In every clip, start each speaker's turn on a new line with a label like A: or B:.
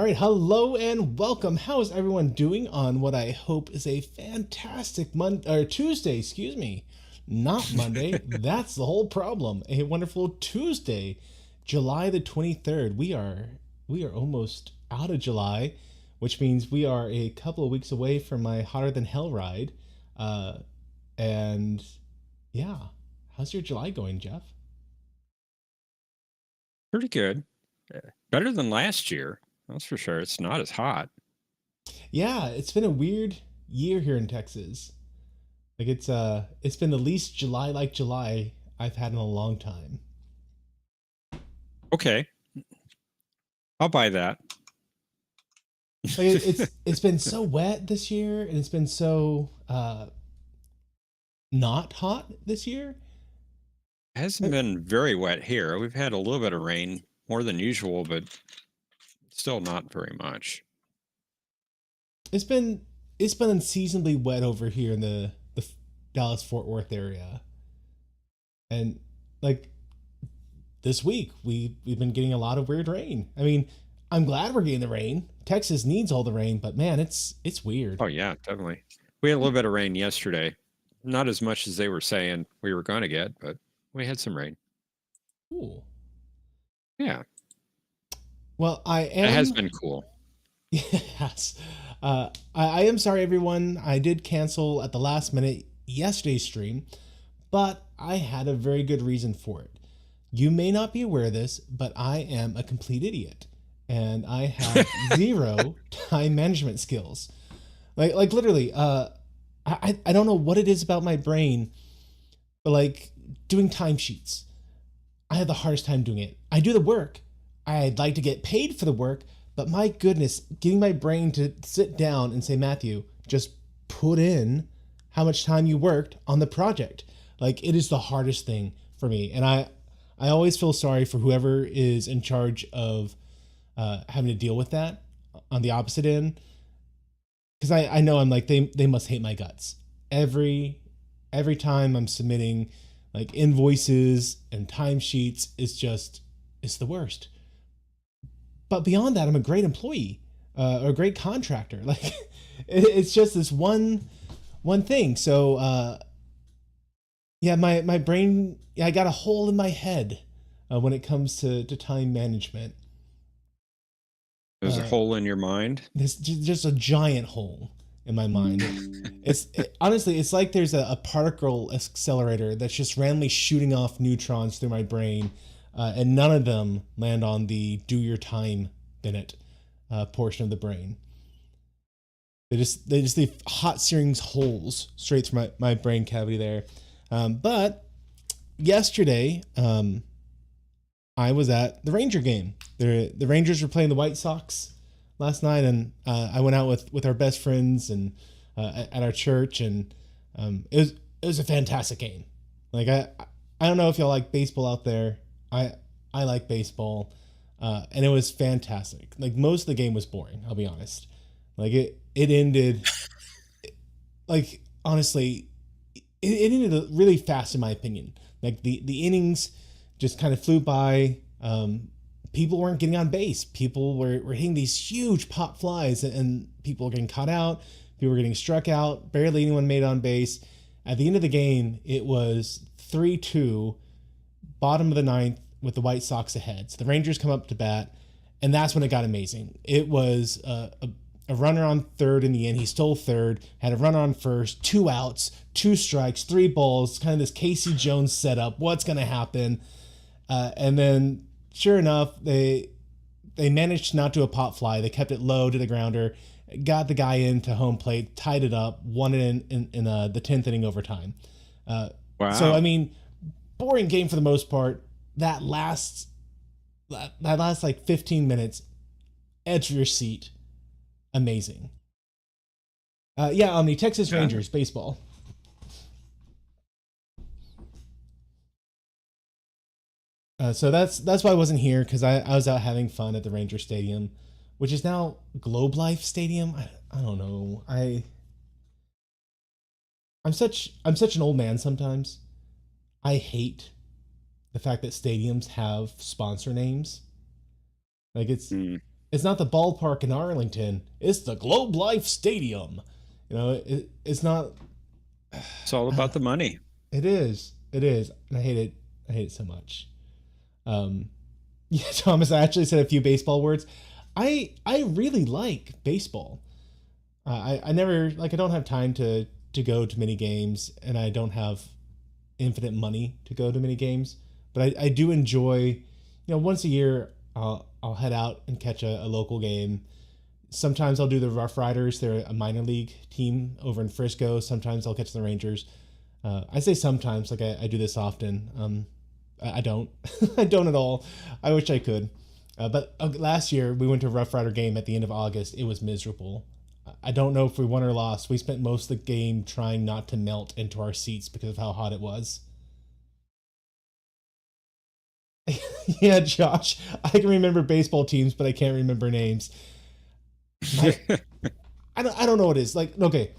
A: All right, hello and welcome. How is everyone doing on what I hope is a fantastic Monday or Tuesday? Excuse me, not Monday. That's the whole problem. A wonderful Tuesday, July the 23rd. We are almost out of July, which means we are a couple of weeks away from my hotter than hell ride. Uh, and yeah, how's your July going, Jeff?
B: Pretty good. Better than last year. That's for sure. It's not as hot.
A: Yeah, it's been a weird year here in Texas. Like it's been the least July like July I've had in a long time.
B: Okay, I'll buy that.
A: Like it's been so wet this year and it's been so not hot this year.
B: Hasn't been very wet here. We've had a little bit of rain, more than usual, but still not very much.
A: It's been it's been unseasonably wet over here in the Dallas Fort Worth area. And like this week we've been getting a lot of weird rain. I mean, I'm glad we're getting the rain. Texas needs all the rain, but man, it's weird.
B: Oh yeah, definitely. We had a little bit of rain yesterday. Not as much as they were saying we were going to get, but we had some rain.
A: Cool.
B: Yeah,
A: Well, I
B: it has
A: am.
B: been cool.
A: Yes. I am sorry, everyone. I did cancel at the last minute yesterday's stream, but I had a very good reason for it. You may not be aware of this, but I am a complete idiot, and I have zero time management skills. Like literally, I don't know what it is about my brain, but like doing timesheets, I have the hardest time doing it. I do the work. I'd like to get paid for the work, but my goodness, getting my brain to sit down and say, Matthew, just put in how much time you worked on the project. Like it is the hardest thing for me. And I always feel sorry for whoever is in charge of having to deal with that on the opposite end. Because I know I'm like, they must hate my guts. Every time I'm submitting like invoices and timesheets, it's the worst. But beyond that, I'm a great employee or a great contractor. Like it's just this one thing. So yeah, my brain, yeah, I got a hole in my head when it comes to time management.
B: There's a hole in your mind.
A: This just a giant hole in my mind. Honestly, it's like there's a particle accelerator that's just randomly shooting off neutrons through my brain, and none of them land on the do your time Bennett portion of the brain. They just leave hot searing holes straight through my brain cavity there. But yesterday, I was at the Ranger game. The Rangers were playing the White Sox last night, and I went out with our best friends and at our church, and it was a fantastic game. Like I don't know if y'all like baseball out there. I like baseball, and it was fantastic. Like most of the game was boring. I'll be honest. Like it ended like honestly, it ended really fast in my opinion. Like the innings just kind of flew by. People weren't getting on base. People were hitting these huge pop flies, and people were getting caught out. People were getting struck out. Barely anyone made on base. At the end of the game, it was 3-2, bottom of the ninth, with the White Sox ahead. So the Rangers come up to bat, and that's when it got amazing. It was a runner on third in the end. He stole third, had a runner on first, 2 outs, 2 strikes, 3 balls, kind of this Casey Jones setup. What's going to happen? And then, sure enough, they managed to not do a pop fly. They kept it low to the grounder, got the guy into home plate, tied it up, won it in the 10th inning overtime. So, I
B: Wow.
A: mean, boring game for the most part. That last like 15 minutes, edge of your seat, amazing. Yeah, on the Texas
B: Yeah.
A: Rangers baseball. So that's why I wasn't here because I was out having fun at the Ranger Stadium, which is now Globe Life Stadium. I don't know. I'm such an old man sometimes. I hate the fact that stadiums have sponsor names. Like
B: Mm.
A: it's not the ballpark in Arlington. It's the Globe Life Stadium. It's not.
B: It's all about the money.
A: It is. It is. And I hate it. I hate it so much. Um, yeah, Thomas, I actually said a few baseball words. I really like baseball. I never like I don't have time to go to many games, and I don't have infinite money to go to many games. But I do enjoy, once a year I'll head out and catch a local game. Sometimes I'll do the Rough Riders. They're a minor league team over in Frisco. Sometimes I'll catch the Rangers. I say sometimes, like I do this often. I don't. I don't at all. I wish I could. But last year we went to a Rough Rider game at the end of August. It was miserable. I don't know if we won or lost. We spent most of the game trying not to melt into our seats because of how hot it was. Yeah, Josh, I can remember baseball teams, but I can't remember names. I, I don't know what it is. Like, okay,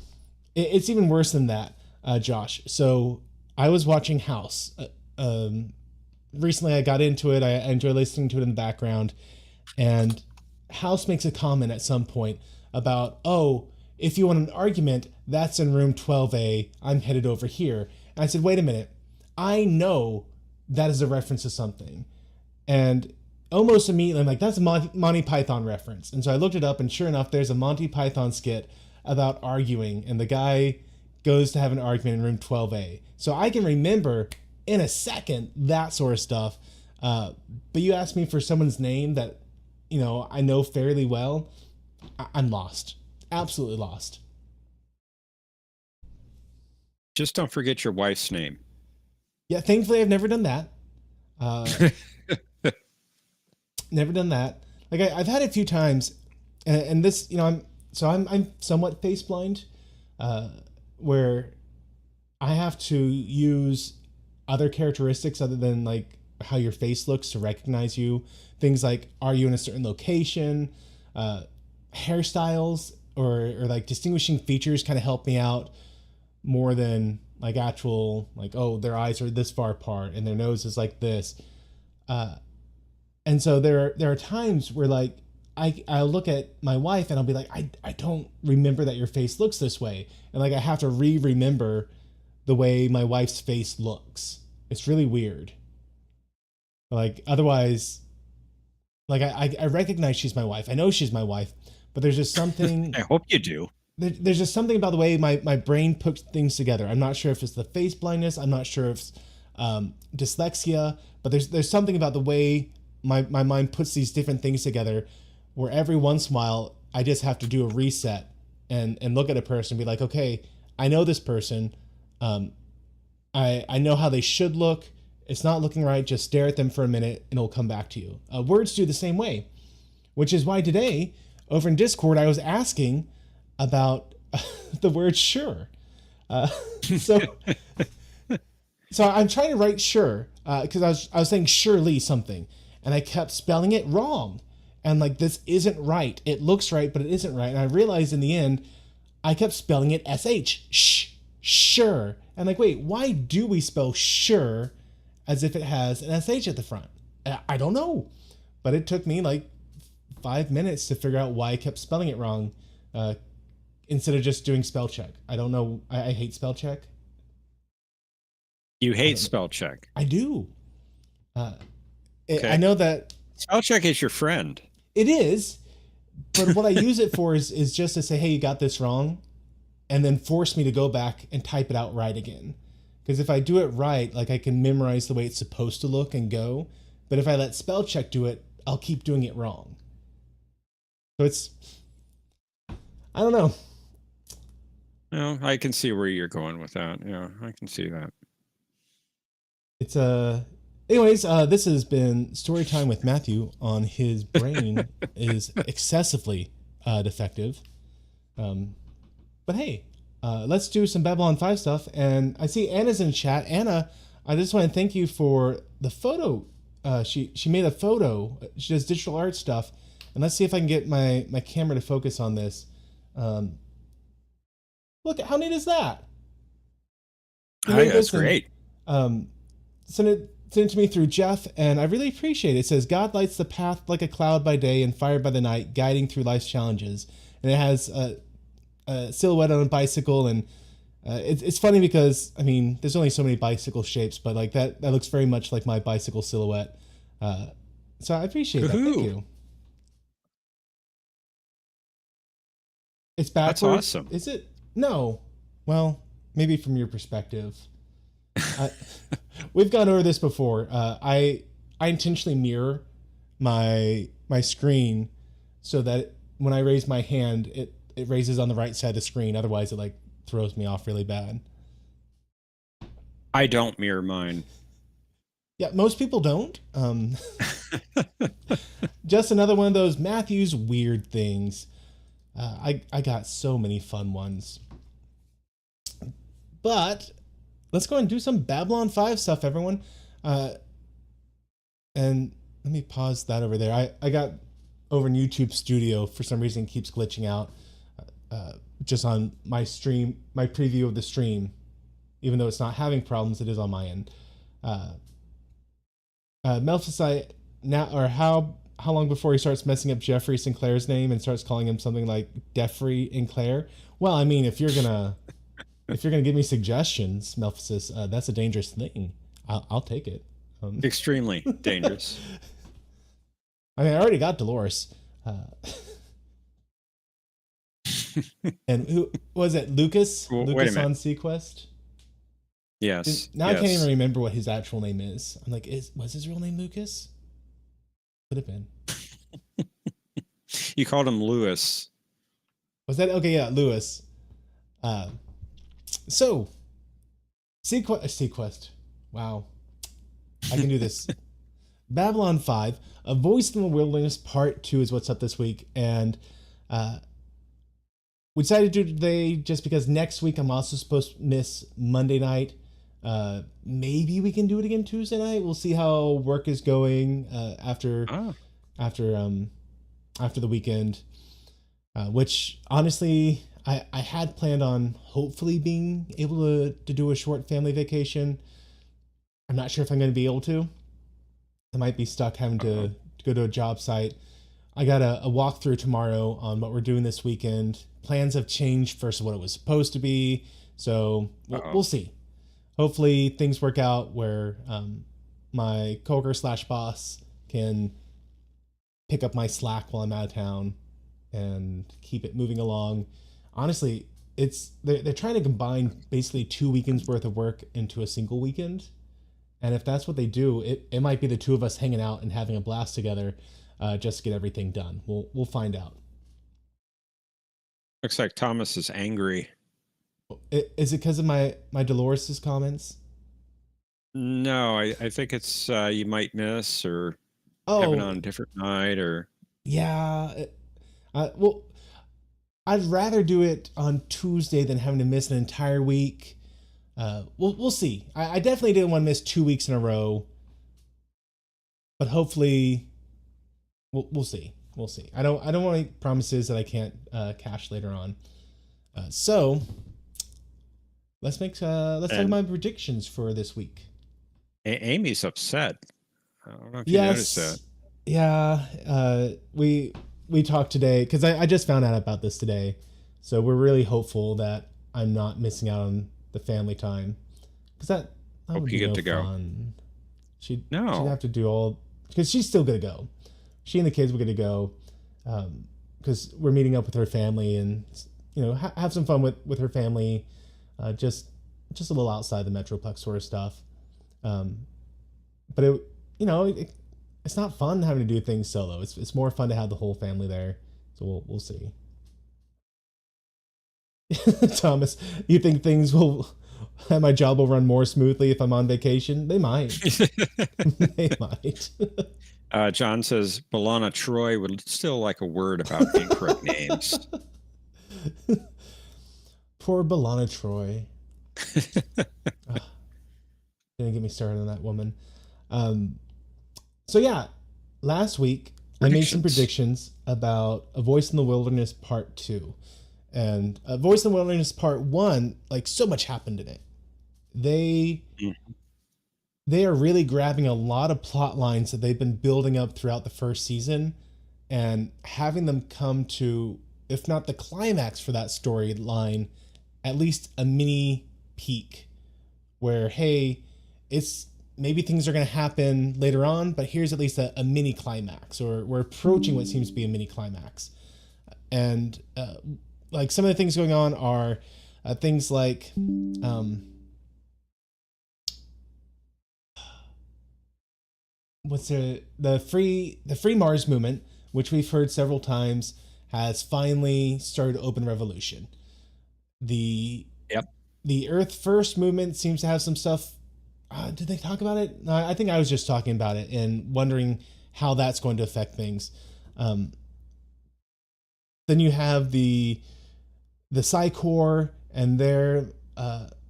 A: it's even worse than that, Josh. So I was watching House. Recently, I got into it. I enjoy listening to it in the background. And House makes a comment at some point about, oh, if you want an argument, that's in room 12A. I'm headed over here. And I said, wait a minute. I know that is a reference to something. And almost immediately, I'm like, that's a Monty Python reference. And so I looked it up, and sure enough, there's a Monty Python skit about arguing. And the guy goes to have an argument in room 12A. So I can remember in a second that sort of stuff. But you asked me for someone's name that, I know fairly well. I'm lost. Absolutely lost.
B: Just don't forget your wife's name.
A: Yeah, thankfully I've never done that. Never done that. Like I've had it a few times, and this, I'm somewhat face blind, where I have to use other characteristics other than like how your face looks to recognize you. Things like, are you in a certain location? Hairstyles or like distinguishing features kind of help me out more than like actual, like, oh, their eyes are this far apart and their nose is like this. And so there are times where like I'll look at my wife and I'll be like, I don't remember that your face looks this way. And like I have to remember the way my wife's face looks. It's really weird. Like otherwise, like I recognize she's my wife. I know she's my wife, but there's just something.
B: I hope you do.
A: There's just something about the way my brain puts things together. I'm not sure if it's the face blindness. I'm not sure if it's dyslexia, but there's something about the way my mind puts these different things together where every once in a while I just have to do a reset and look at a person and be like, okay, I know this person. I know how they should look. It's not looking right. Just stare at them for a minute and it'll come back to you. Words do the same way, which is why today over in Discord, I was asking about the word sure. So I'm trying to write sure because I was saying surely something and I kept spelling it wrong. And like, this isn't right. It looks right, but it isn't right. And I realized in the end, I kept spelling it sh, sure. And like, wait, why do we spell sure as if it has an sh at the front? I don't know, but it took me like 5 minutes to figure out why I kept spelling it wrong instead of just doing spell check. I don't know. I hate spell check.
B: You hate spell check.
A: I do.
B: Okay.
A: I know that
B: spell check is your friend.
A: It is, but what I use it for is just to say, hey, you got this wrong, and then force me to go back and type it out right again. Because if I do it right, like I can memorize the way it's supposed to look and go. But if I let spell check do it, I'll keep doing it wrong. So it's, I don't know.
B: No, I can see where you're going with that. Yeah, I can see that.
A: It's anyways, this has been story time with Matthew on his brain is excessively defective. But hey, let's do some Babylon 5 stuff. And I see Anna's in chat. Anna, I just want to thank you for the photo. She made a photo. She does digital art stuff. And let's see if I can get my camera to focus on this. Look, how neat is that?
B: That's great.
A: Send it sent it to me through Jeff, and I really appreciate it. It says, God lights the path like a cloud by day and fire by the night, guiding through life's challenges. And it has a silhouette on a bicycle, and it's funny because, I mean, there's only so many bicycle shapes, but like that looks very much like my bicycle silhouette. So I appreciate that. Thank you. It's backwards.
B: That's awesome.
A: Is it? No. Well, maybe from your perspective. We've gone over this before. I intentionally mirror my screen so that when I raise my hand, it raises on the right side of the screen. Otherwise, it like throws me off really bad.
B: I don't mirror mine.
A: Yeah, most people don't. Just another one of those Matthew's weird things. I got so many fun ones. But let's go and do some Babylon 5 stuff, everyone. And let me pause that over there. I got over in YouTube Studio, for some reason, it keeps glitching out just on my stream, my preview of the stream. Even though it's not having problems, it is on my end. Melphusite, now, or how long before he starts messing up Jeffrey Sinclair's name and starts calling him something like Defrey and Claire? Well, I mean, if you're gonna give me suggestions, Melphusis, that's a dangerous thing. I'll take it.
B: Extremely dangerous.
A: I mean, I already got Dolores. And who was it? Lucas?
B: Well,
A: Lucas on Sequest?
B: Yes.
A: Now I can't even remember what his actual name is. I'm like, was his real name Lucas? Could have been.
B: You called him Lewis.
A: Was that okay? Yeah, Lewis. So, Sequest. Wow, I can do this. Babylon 5, A Voice in the Wilderness Part 2 is what's up this week, and we decided to do today just because next week I'm also supposed to miss Monday night. Maybe we can do it again Tuesday night. We'll see how work is going after the weekend. Which honestly, I had planned on hopefully being able to do a short family vacation. I'm not sure if I'm going to be able to. I might be stuck having to go to a job site. I got a walkthrough tomorrow on what we're doing this weekend. Plans have changed versus what it was supposed to be. So we'll see. Hopefully things work out where my coworker / boss can pick up my slack while I'm out of town and keep it moving along. Honestly, they're trying to combine basically 2 weekends worth of work into a single weekend. And if that's what they do, it might be the two of us hanging out and having a blast together just to get everything done. We'll find out.
B: Looks like Thomas is angry.
A: Is it because of my Dolores' comments?
B: No, I think it's you might miss or having on a different night or.
A: Yeah. Well, I'd rather do it on Tuesday than having to miss an entire week. We'll see. I definitely didn't want to miss 2 weeks in a row, but hopefully, we'll see. We'll see. I don't want any promises that I can't cash later on. So let's talk about my predictions for this week.
B: Amy's upset. I don't know if you noticed that.
A: Yeah. We talked today because I just found out about this today, so we're really hopeful that I'm not missing out on the family time because that would be no fun. She'd have to do all because she's still gonna go. She and the kids were gonna go because we're meeting up with her family and have some fun with her family, just a little outside the Metroplex sort of stuff. But it's not fun having to do things solo. It's more fun to have the whole family there. So we'll see. Thomas, you think my job will run more smoothly if I'm on vacation? They might. They might.
B: John says Balana Troy would still like a word about incorrect names.
A: Poor Balana Troy. Didn't get me started on that woman. So yeah, last week I made some predictions about A Voice in the Wilderness Part 2. And A Voice in the Wilderness Part 1, like so much happened in it. They they are really grabbing a lot of plot lines that they've been building up throughout the first season and having them come to, if not the climax for that storyline, at least a mini peak where, hey, it's maybe things are going to happen later on, but here's at least a mini climax, or we're approaching what seems to be a mini climax. And like some of the things going on are things like what's the free Mars movement, which we've heard several times, has finally started open revolution. The
B: Yep.
A: the Earth First movement seems to have some stuff. Did they talk about it? No, I think I was just talking about it and wondering how that's going to affect things. Then you have the Psi Corps and their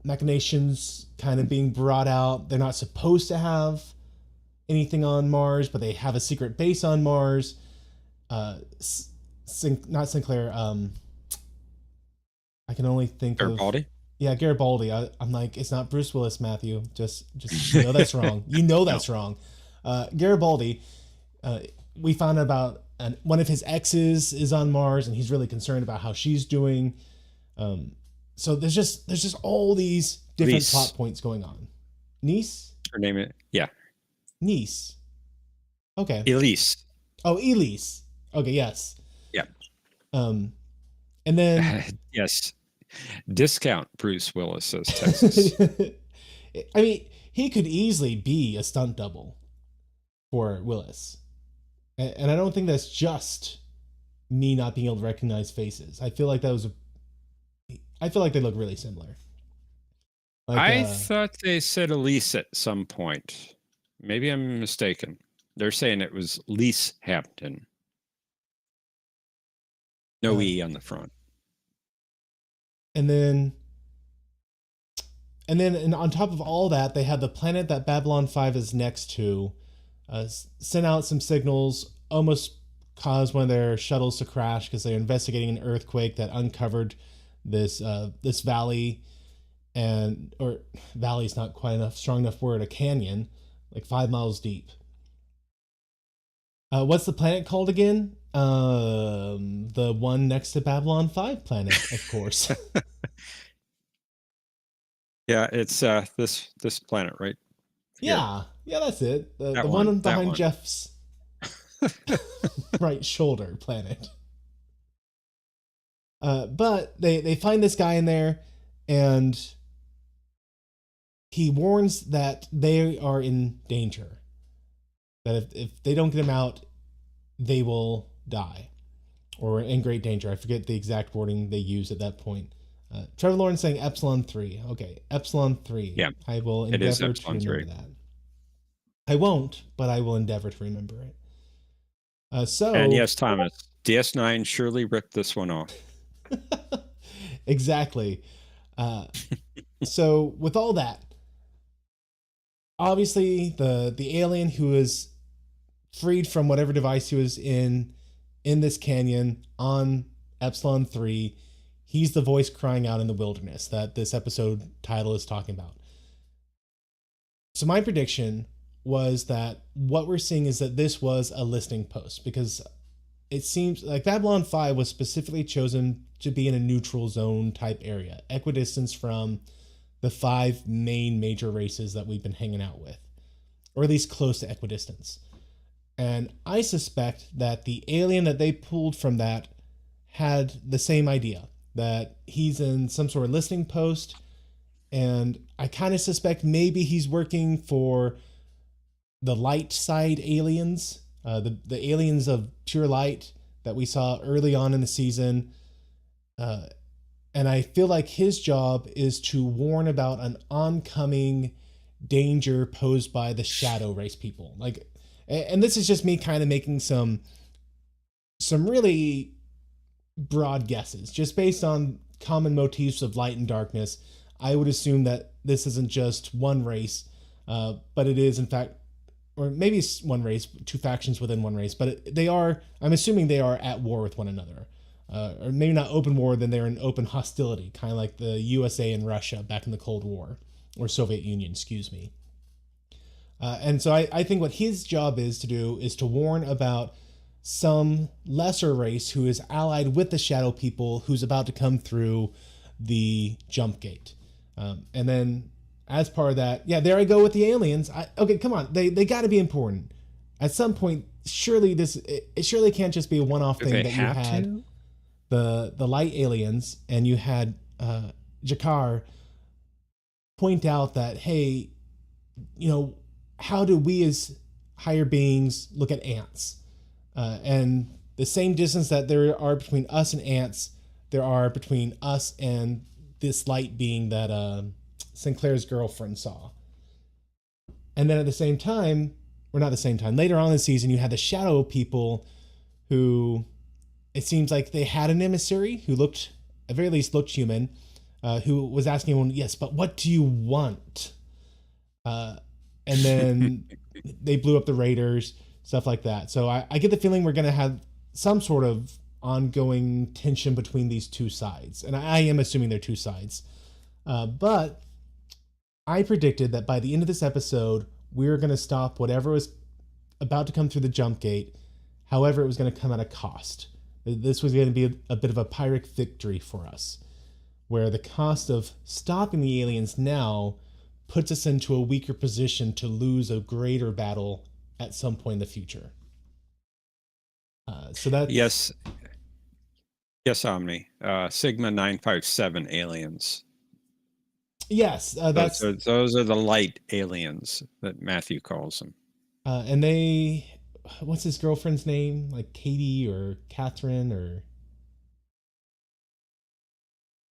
A: machinations kind of being brought out. They're not supposed to have anything on Mars, but they have a secret base on Mars. Not Sinclair. I can only think
B: Garibaldi?
A: of. Yeah, Garibaldi. I'm like, it's not Bruce Willis, Matthew. Just you know that's wrong. You know that's wrong. Garibaldi. We found out about one of his exes is on Mars, and he's really concerned about how she's doing. So there's just all these different plot points going on. Niece?
B: Her name is
A: Niece. Okay.
B: Elise.
A: Oh, Elise. Okay, yes.
B: Yeah.
A: And then
B: yes. Discount Bruce Willis as Texas.
A: I mean, he could easily be a stunt double for Willis. And I don't think that's just me not being able to recognize faces. I feel like I feel like they look really similar. Like,
B: I thought they said Elise at some point. Maybe I'm mistaken. They're saying it was Lise Hampton. No E on the front.
A: And then on top of all that, they have the planet that Babylon 5 is next to sent out some signals, almost caused one of their shuttles to crash because they're investigating an earthquake that uncovered this valley, or valley's not quite enough strong enough word, a canyon, like 5 miles deep. What's the planet called again? The one next to Babylon 5 planet, of course.
B: Yeah, it's this planet, right?
A: Yeah, that's it. The one behind Jeff's right shoulder planet. But they find this guy in there, and he warns that they are in danger. That if they don't get him out, they will die, or in great danger. I forget the exact wording they use at that point. Trevor Lawrence saying Epsilon 3. Okay, Epsilon 3.
B: Yeah,
A: I will endeavor to remember that. I won't, but I will endeavor to remember it.
B: And yes, Thomas, DS9 surely ripped this one off.
A: Exactly. So with all that, obviously the alien who is freed from whatever device he was in this canyon on Epsilon 3, he's the voice crying out in the wilderness that this episode title is talking about. So my prediction was that what we're seeing is that this was a listening post, because it seems like Babylon 5 was specifically chosen to be in a neutral zone type area, equidistance from the 5 main major races that we've been hanging out with, or at least close to equidistance. And I suspect that the alien that they pulled from that had the same idea, that he's in some sort of listening post, and I kind of suspect maybe he's working for the light side aliens, the aliens of pure light that we saw early on in the season. And I feel like his job is to warn about an oncoming danger posed by the shadow race people. Like, and this is just me kind of making some really broad guesses, just based on common motifs of light and darkness. I would assume that this isn't just one race, but it is in fact, or maybe it's one race, 2 factions within one race, but I'm assuming they are at war with one another. Or maybe not open war, then they're in open hostility, kind of like the USA and Russia back in the Cold War, or Soviet Union, excuse me. And so I think what his job is to do is to warn about some lesser race who is allied with the Shadow People who's about to come through the jump gate. And then as part of that, yeah, there I go with the aliens. Okay, come on. They got to be important. At some point, surely it surely can't just be a one-off
B: Do
A: thing
B: they
A: that you
B: have
A: had
B: to?
A: the light aliens and you had Jakar point out that, hey, how do we as higher beings look at ants? And the same distance that there are between us and ants, there are between us and this light being that Sinclair's girlfriend saw. And then at the same time, or not the same time, later on in the season, you had the Shadow People who it seems like they had an emissary who looked, at very least, looked human, who was asking everyone, yes, but what do you want? And then they blew up the Raiders, stuff like that. So I get the feeling we're going to have some sort of ongoing tension between these two sides. And I am assuming they're two sides. But I predicted that by the end of this episode, we were going to stop whatever was about to come through the jump gate. However, it was going to come at a cost. This was going to be a bit of a Pyrrhic victory for us, where the cost of stopping the aliens now puts us into a weaker position to lose a greater battle at some point in the future. So that's...
B: Yes, Omni. Sigma 957 aliens.
A: Yes, that's...
B: Those are the light aliens that Matthew calls them.
A: And they... What's his girlfriend's name? Like Katie or Catherine or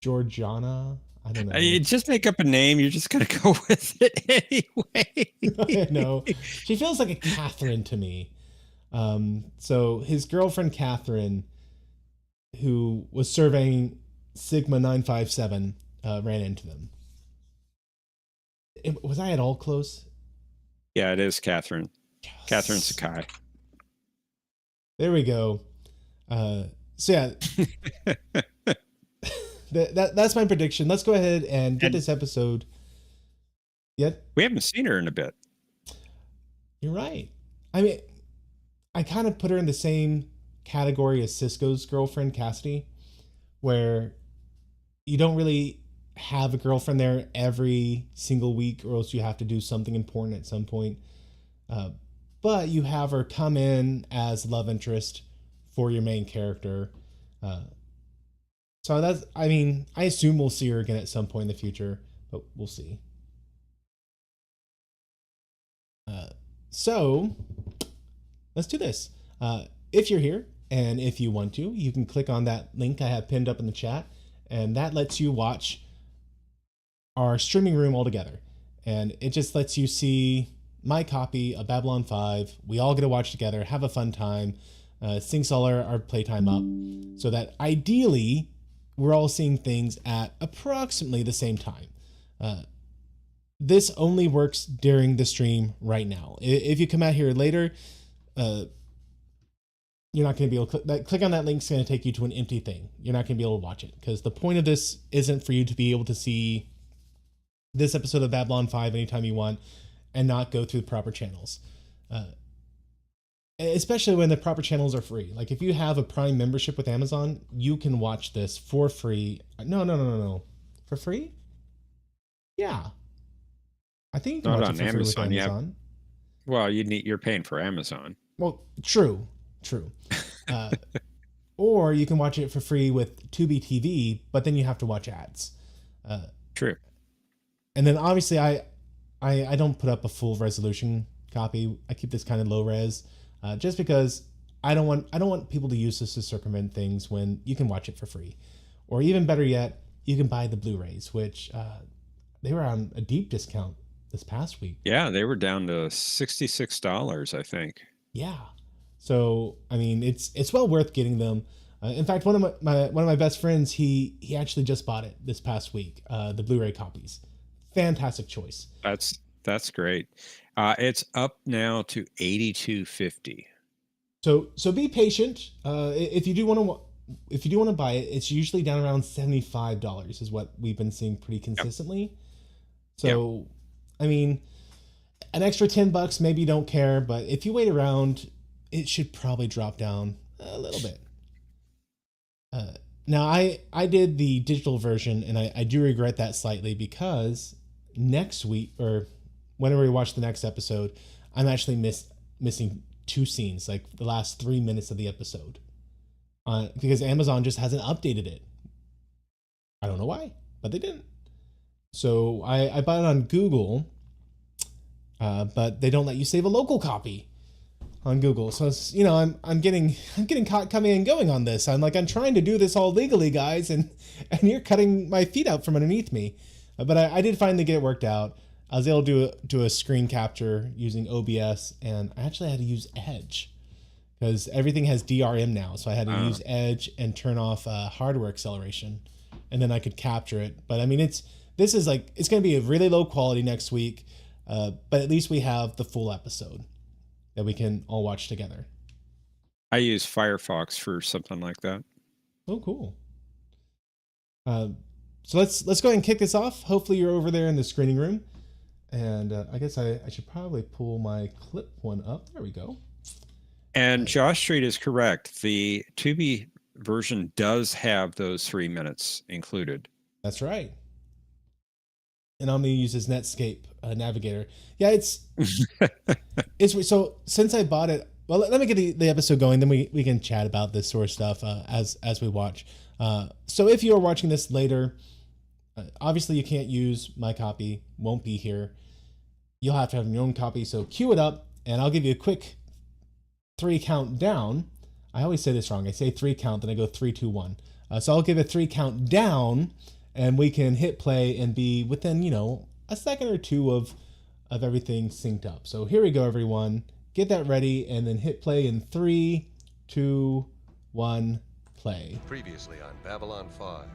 A: Georgiana? I don't know.
B: You just make up a name. You're just going to go with it anyway.
A: I know. She feels like a Catherine to me. So his girlfriend, Catherine, who was surveying Sigma 957, ran into them. Was I at all close?
B: Yeah, it is Catherine.
A: Yes.
B: Catherine Sakai.
A: There we go. So yeah, that's my prediction. Let's go ahead and get this episode. Yet
B: we haven't seen her in a bit.
A: You're right. I mean, I kind of put her in the same category as Cisco's girlfriend, Cassidy, where you don't really have a girlfriend there every single week, or else you have to do something important at some point. But you have her come in as love interest for your main character. So that's, I mean, I assume we'll see her again at some point in the future, but we'll see. So let's do this. If you're here and if you want to, you can click on that link I have pinned up in the chat, and that lets you watch our streaming room all together. And it just lets you see my copy of Babylon 5. We all get to watch together, have a fun time, syncs all our playtime up, so that ideally we're all seeing things at approximately the same time. This only works during the stream right now. If you come out here later, you're not going to be able to click on that link. Is going to take you to an empty thing. You're not going to be able to watch it, because the point of this isn't for you to be able to see this episode of Babylon 5 anytime you want and not go through the proper channels. Especially when the proper channels are free. Like if you have a Prime membership with Amazon, you can watch this for free. No. For free? Yeah. I think you can watch it for free with Amazon.
B: Well, you're paying for Amazon.
A: Well, true. Or you can watch it for free with Tubi TV, but then you have to watch ads.
B: True.
A: And then obviously I don't put up a full resolution copy. I keep this kind of low res, just because I don't want people to use this to circumvent things when you can watch it for free. Or even better yet, you can buy the Blu-rays, which they were on a deep discount this past week.
B: Yeah, they were down to $66, I think.
A: Yeah. So, I mean, it's well worth getting them. In fact, one of my best friends, he actually just bought it this past week, the Blu-ray copies. Fantastic choice.
B: That's great. It's up now to $82.50.
A: So be patient. If you do want to buy it, it's usually down around $75 is what we've been seeing pretty consistently. Yep. So, I mean, an extra $10, maybe you don't care, but if you wait around, it should probably drop down a little bit. Now, I did the digital version, and I do regret that slightly because next week, or whenever we watch the next episode, I'm actually missing 2 scenes, like the last 3 minutes of the episode, because Amazon just hasn't updated it. I don't know why, but they didn't. So I bought it on Google, but they don't let you save a local copy on Google. So it's, I'm getting caught coming and going on this. I'm trying to do this all legally, guys, and you're cutting my feet out from underneath me. But I did finally get it worked out. I was able to do a screen capture using OBS, and I actually had to use Edge because everything has DRM now. So I had to use Edge and turn off hardware acceleration, and then I could capture it. But I mean, it's going to be a really low quality next week, but at least we have the full episode that we can all watch together.
B: I use Firefox for something like that.
A: Oh, cool. So let's go ahead and kick this off. Hopefully you're over there in the screening room. And I guess I should probably pull my clip one up. There we go.
B: And Josh Street is correct. The Tubi version does have those 3 minutes included.
A: That's right. And I'm going to use his Netscape Navigator. Yeah, it's so since I bought it. Well, let me get the episode going, then we can chat about this sort of stuff as we watch. So if you are watching this later, obviously you can't use my copy. Won't be here. You'll have to have your own copy. So cue it up, and I'll give you a quick 3 count down. I always say this wrong. I say 3 count, then I go 3, 2, 1. So I'll give a 3 count down, and we can hit play and be within, a second or 2 of everything synced up. So here we go, everyone. Get that ready, and then hit play in 3, 2, 1, play.
C: Previously on Babylon 5.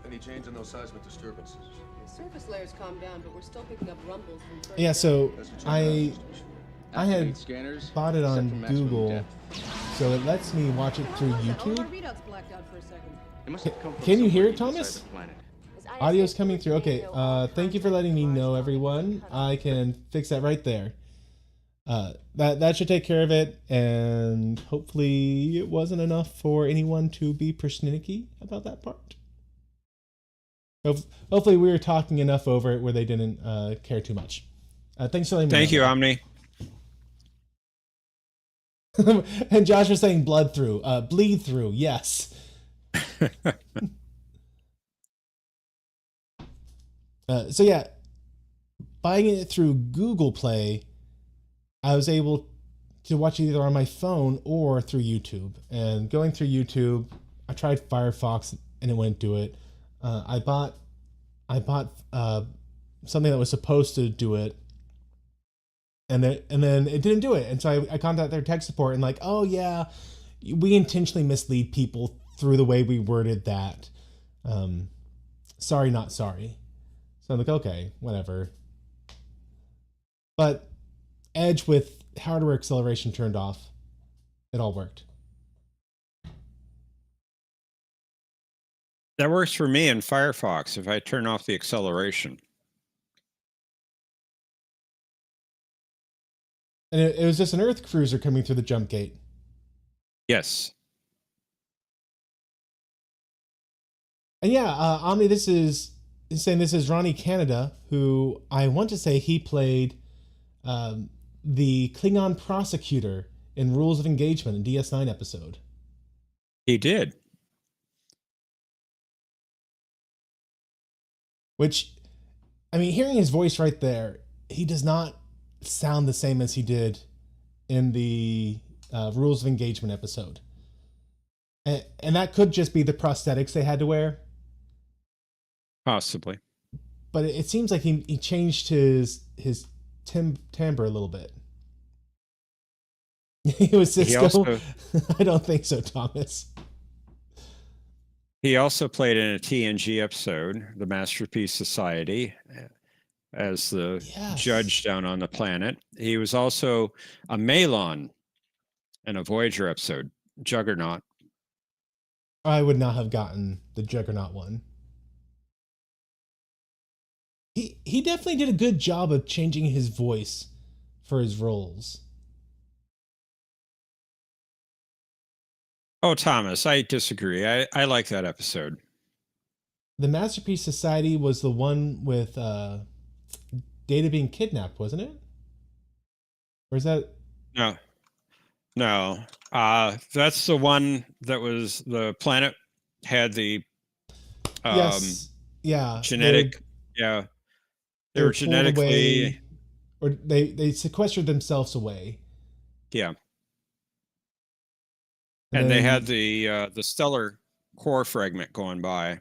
C: Any change in those seismic disturbances?
D: The surface layers calmed down, but we're still picking up rumbles from further
A: Yeah, so
D: down.
A: I had bought it on Google, so it lets me watch it through
D: All our
A: YouTube.
D: readouts blacked out for a second.
A: Can you hear it, Thomas? Audio's coming through. Okay, thank you for letting me know, everyone. I can fix that right there. That should take care of it, and hopefully it wasn't enough for anyone to be persnickety about that part. Hopefully we were talking enough over it where they didn't care too much. Thanks for letting me know.
B: Thank you, Omni.
A: And Josh was saying bleed through, yes. So yeah, buying it through Google Play, I was able to watch it either on my phone or through YouTube. And going through YouTube, I tried Firefox and it wouldn't do it. I bought something that was supposed to do it, and then it didn't do it. And so I contacted their tech support and oh yeah, we intentionally mislead people through the way we worded that. Sorry, not sorry. So I'm okay, whatever. But Edge with hardware acceleration turned off, it all worked.
B: That works for me in Firefox if I turn off the acceleration.
A: And it was just an Earth cruiser coming through the jump gate.
B: Yes.
A: And yeah, Omni, this is Ronnie Canada, who I want to say he played the Klingon prosecutor in Rules of Engagement in DS9 episode.
B: He did.
A: Which, I mean, hearing his voice right there, he does not sound the same as he did in the Rules of Engagement episode. And that could just be the prosthetics they had to wear.
B: Possibly.
A: But it seems like he changed his timbre a little bit. He was Cisco. I don't think so, Thomas.
B: He also played in a TNG episode, The Masterpiece Society, as the judge down on the planet. He was also a Malon in a Voyager episode, Juggernaut.
A: I would not have gotten the Juggernaut one. He definitely did a good job of changing his voice for his roles.
B: Oh, Thomas, I disagree. I like that episode.
A: The Masterpiece Society was the one with Data being kidnapped, wasn't it? Or is that?
B: No, no. That's the one that was the planet had the
A: Yes. Yeah.
B: genetic. Yeah, they
A: They're
B: were
A: pulled
B: genetically.
A: away, or they sequestered themselves away.
B: Yeah,
A: And
B: and they had
A: then
B: the stellar core fragment going by.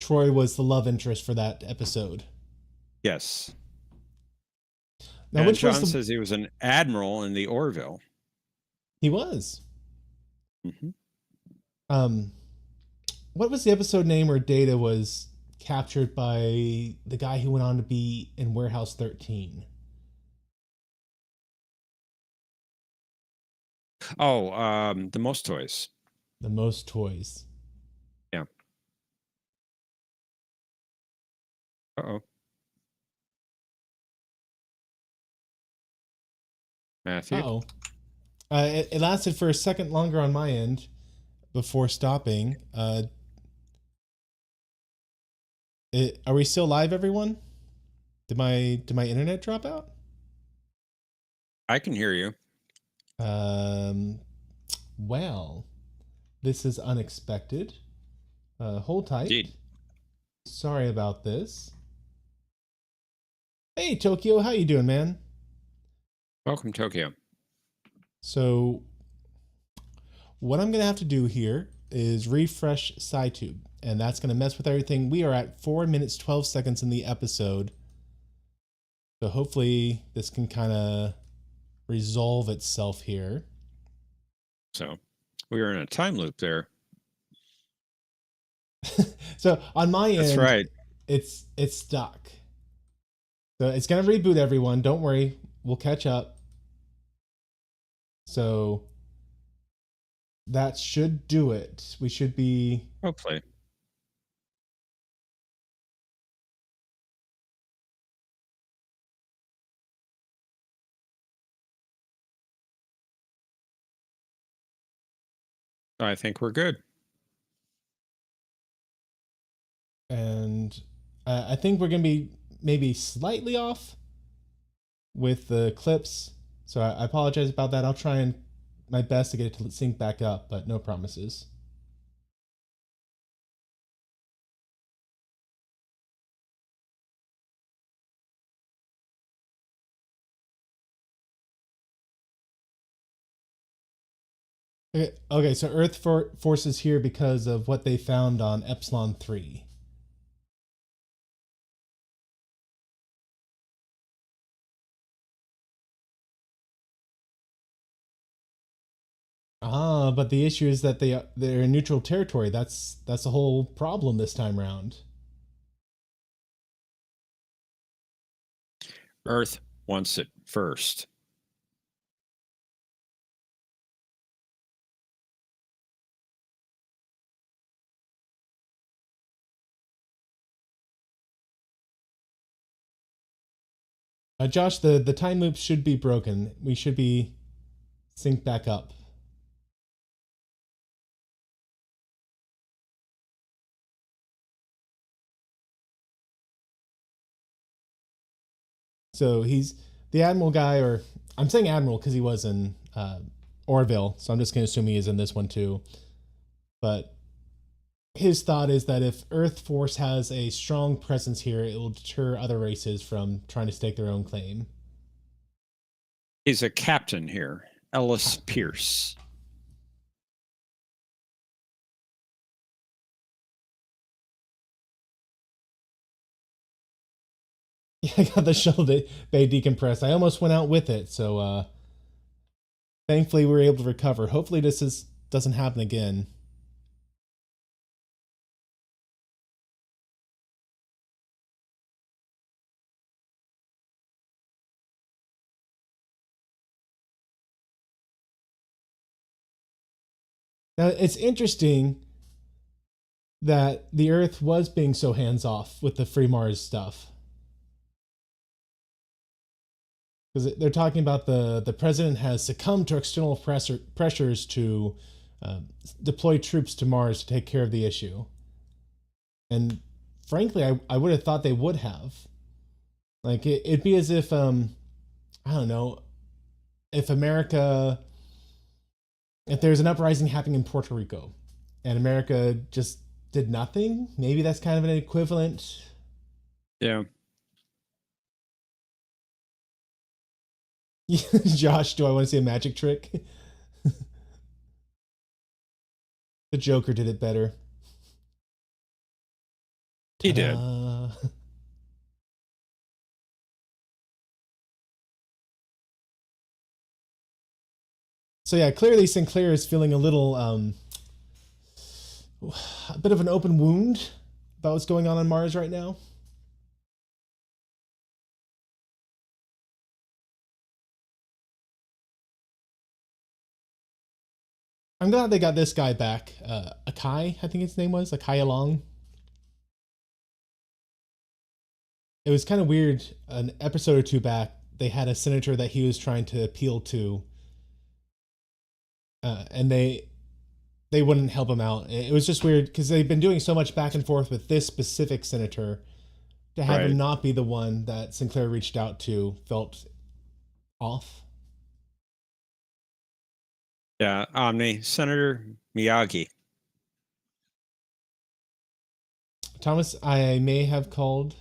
A: Troy was the love interest for that episode.
B: Yes.
A: Now,
B: And
A: which was
B: John says he was an admiral in the Orville.
A: He was.
B: Mm-hmm.
A: What was the episode name where Data was captured by the guy who went on to be in Warehouse 13?
B: Oh, the most toys.
A: The Most Toys.
B: Yeah. Uh-oh. Matthew.
A: Oh. It lasted for a second longer on my end before stopping. Are we still live, everyone? Did my internet drop out?
B: I can hear you.
A: Well, this is unexpected. Hold tight.
B: Indeed.
A: Sorry about this. Hey, Tokyo, how you doing, man?
B: Welcome, Tokyo.
A: So, what I'm gonna have to do here is refresh SciTube, and that's gonna mess with everything. We are at 4 minutes 12 seconds in the episode, so hopefully this can kind of resolve itself here.
B: So we were in a time loop there.
A: So on my end,
B: That's right.
A: It's stuck. So it's gonna reboot everyone. Don't worry, we'll catch up. So that should do it. We should be.
B: Hopefully. I think we're good.
A: And I think we're gonna be maybe slightly off with the clips, so I apologize about that. I'll try and my best to get it to sync back up, but no promises. Okay, so Earth forces here because of what they found on Epsilon 3. But the issue is that they're in neutral territory. That's the whole problem this time round.
B: Earth wants it first.
A: Josh, the time loop should be broken. We should be synced back up. So he's the Admiral guy, or I'm saying Admiral because he was in Orville, so I'm just going to assume he is in this one too. But his thought is that if Earth Force has a strong presence here, it will deter other races from trying to stake their own claim.
B: He's a captain here, Ellis Pierce.
A: Yeah, I got the shuttle bay decompressed. I almost went out with it, so thankfully we were able to recover. Hopefully this doesn't happen again. Now it's interesting that the Earth was being so hands off with the free Mars stuff. Because they're talking about the president has succumbed to external pressures to deploy troops to Mars to take care of the issue. And frankly, I would have thought they would have. Like, it'd be as if, I don't know, if there's an uprising happening in Puerto Rico and America just did nothing, maybe that's kind of an equivalent.
B: Yeah.
A: Josh, do I want to see a magic trick? The Joker did it better.
B: He did.
A: So yeah, clearly Sinclair is feeling a little, a bit of an open wound about what's going on Mars right now. I'm glad they got this guy back. Akai, I think his name was Akai Along. It was kind of weird. An episode or two back, they had a senator that he was trying to appeal to, and they wouldn't help him out. It was just weird because they've been doing so much back and forth with this specific senator. To have him not be the one that Sinclair reached out to felt off.
B: Yeah, Omni, Senator Miyagi.
A: Thomas, I may have called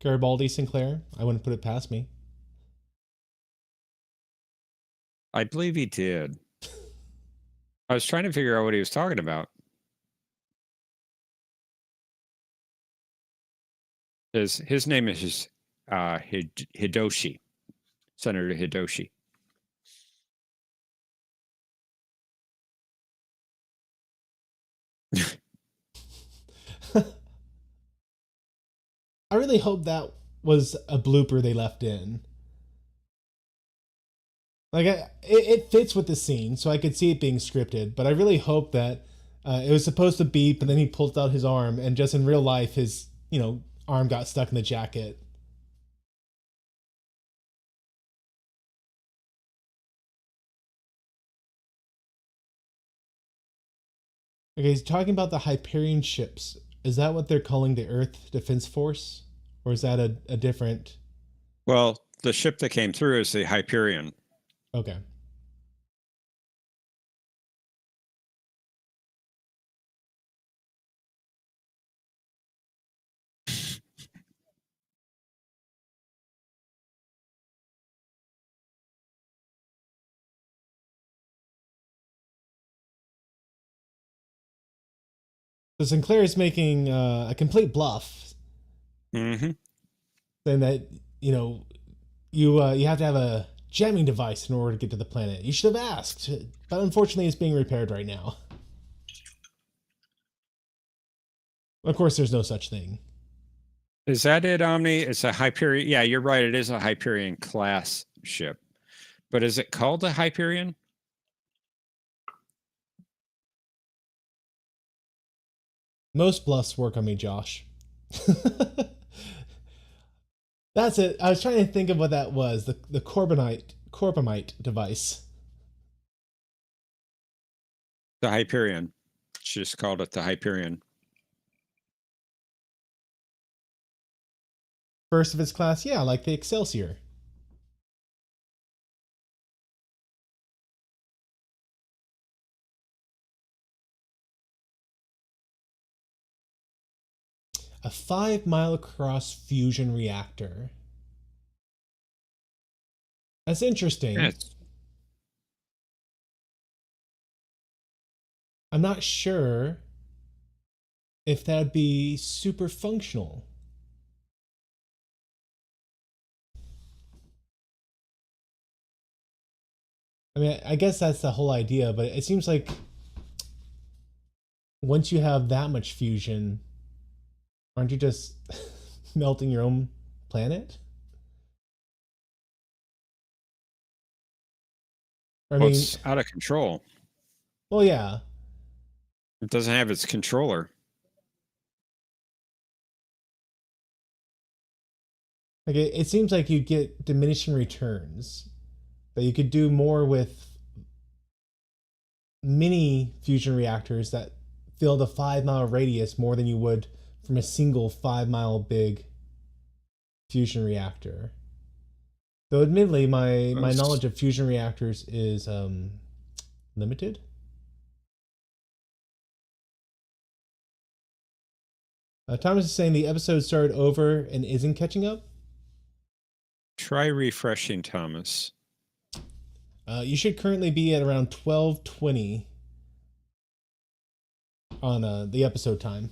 A: Garibaldi Sinclair. I wouldn't put it past me.
B: I believe he did. I was trying to figure out what he was talking about. His name is Hidoshi, Senator Hidoshi.
A: I really hope that was a blooper they left in. Like, it fits with the scene, so I could see it being scripted, but I really hope that it was supposed to beep, and then he pulled out his arm, and just in real life, his, arm got stuck in the jacket. Okay, he's talking about the Hyperion ships. Is that what they're calling the Earth Defense Force? Or is that a different...
B: Well, the ship that came through is the Hyperion.
A: Okay. So Sinclair is making a complete bluff.
B: Mm-hmm.
A: Saying that, you have to have a jamming device in order to get to the planet. You should have asked. But unfortunately, it's being repaired right now. Of course, there's no such thing.
B: Is that it, Omni? It's a Hyperion. Yeah, you're right. It is a Hyperion class ship. But is it called a Hyperion?
A: Most bluffs work on me, Josh. That's it. I was trying to think of what that was. The Corbomite device.
B: The Hyperion. She just called it the Hyperion.
A: First of its class, yeah, like the Excelsior. A 5-mile-across fusion reactor. That's interesting.
B: Yes.
A: I'm not sure if that'd be super functional. I mean, I guess that's the whole idea, but it seems like once you have that much fusion, aren't you just melting your own planet? I mean,
B: it's out of control.
A: Well, yeah.
B: It doesn't have its controller.
A: Like it seems like you get diminishing returns, that you could do more with mini fusion reactors that fill the 5 mile radius more than you would from a single 5 mile big fusion reactor. Though admittedly, my knowledge of fusion reactors is limited. Thomas is saying the episode started over and isn't catching up.
B: Try refreshing, Thomas.
A: You should currently be at around 12:20 on the episode time.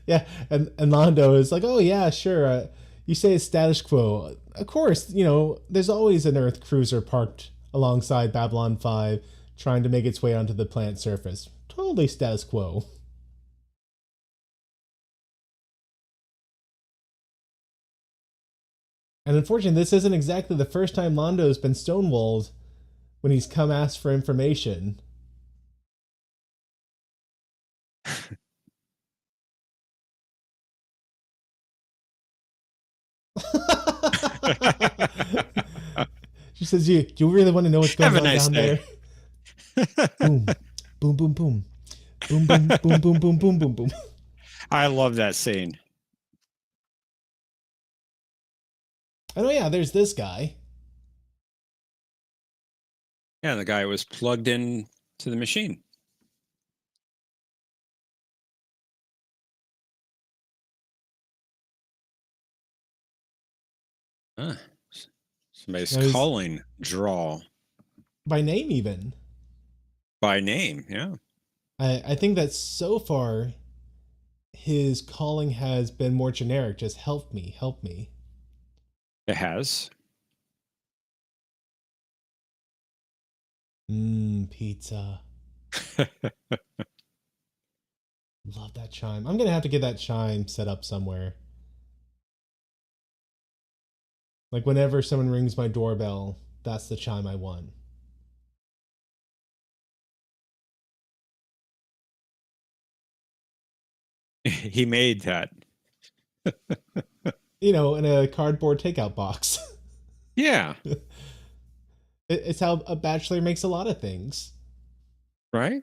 A: Yeah, and Londo is like, oh yeah, sure. You say it's status quo. Of course, there's always an Earth cruiser parked alongside Babylon 5 trying to make its way onto the planet's surface. Totally status quo. And unfortunately, this isn't exactly the first time Londo's been stonewalled when he's come asked for information. She says, do you really want to know what's going on down there? Boom, boom, boom, boom. Boom, boom, boom, boom, boom, boom, boom, boom.
B: I love that scene.
A: Oh, yeah, there's this guy.
B: Yeah, the guy was plugged in to the machine. Somebody's calling Draw.
A: By name, even.
B: By name, yeah.
A: I think that so far, his calling has been more generic. Just help me, help me.
B: It has.
A: Pizza. Love that chime. I'm going to have to get that chime set up somewhere. Like whenever someone rings my doorbell, that's the chime I want.
B: He made that.
A: In a cardboard takeout box.
B: Yeah.
A: It's how a bachelor makes a lot of things.
B: Right?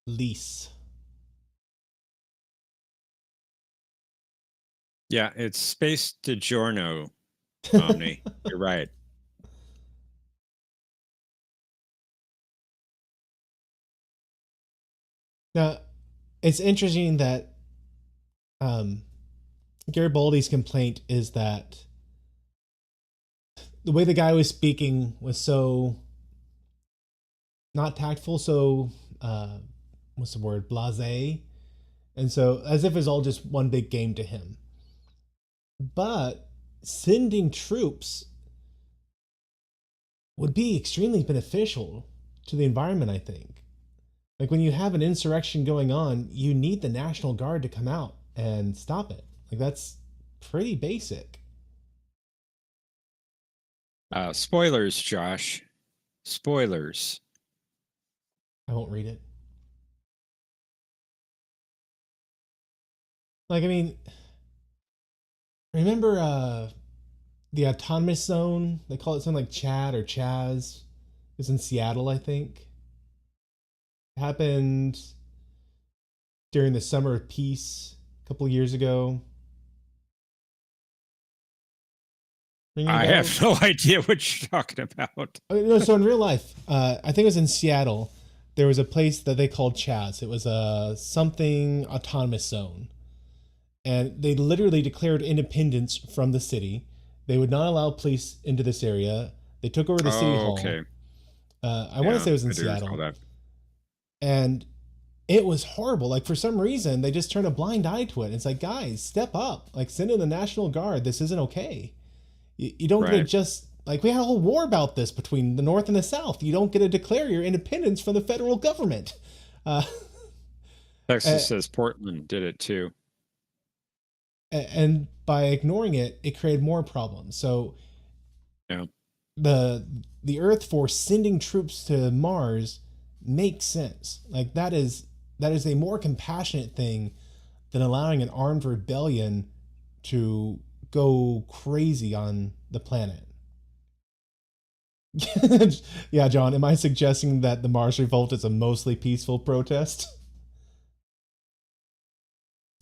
A: Lease.
B: Yeah, it's Space DiGiorno, Omni. You're right.
A: Now, it's interesting that Garibaldi's complaint is that the way the guy was speaking was so not tactful, so what's the word, blasé, and so as if it's all just one big game to him. But sending troops would be extremely beneficial to the environment, I think. Like when you have an insurrection going on, you need the National Guard to come out and stop it. Like that's pretty basic.
B: Spoilers, Josh. Spoilers.
A: I won't read it. Like, I mean, remember the autonomous zone? They call it something like Chad or Chaz. It's in Seattle, I think. It happened during the Summer of Peace a couple years ago.
B: I have no idea what you're talking about.
A: No, so in real life, I think it was in Seattle. There was a place that they called Chaz. It was a something autonomous zone. And they literally declared independence from the city. They would not allow police into this area. They took over the city hall.
B: Okay.
A: I want to say it was in Seattle. And it was horrible. Like, for some reason, they just turned a blind eye to it. It's like, guys, step up. Like, send in the National Guard. This isn't okay. You don't get to
B: Right.
A: just, like, we had a whole war about this between the North and the South. You don't get to declare your independence from the federal government. Uh,
B: Texas says Portland did it too.
A: and by ignoring it, it created more problems. So
B: Yeah.
A: the Earth Force sending troops to Mars makes sense. Like, that is a more compassionate thing than allowing an armed rebellion to go crazy on the planet. Yeah, John, am I suggesting that the Mars Revolt is a mostly peaceful protest?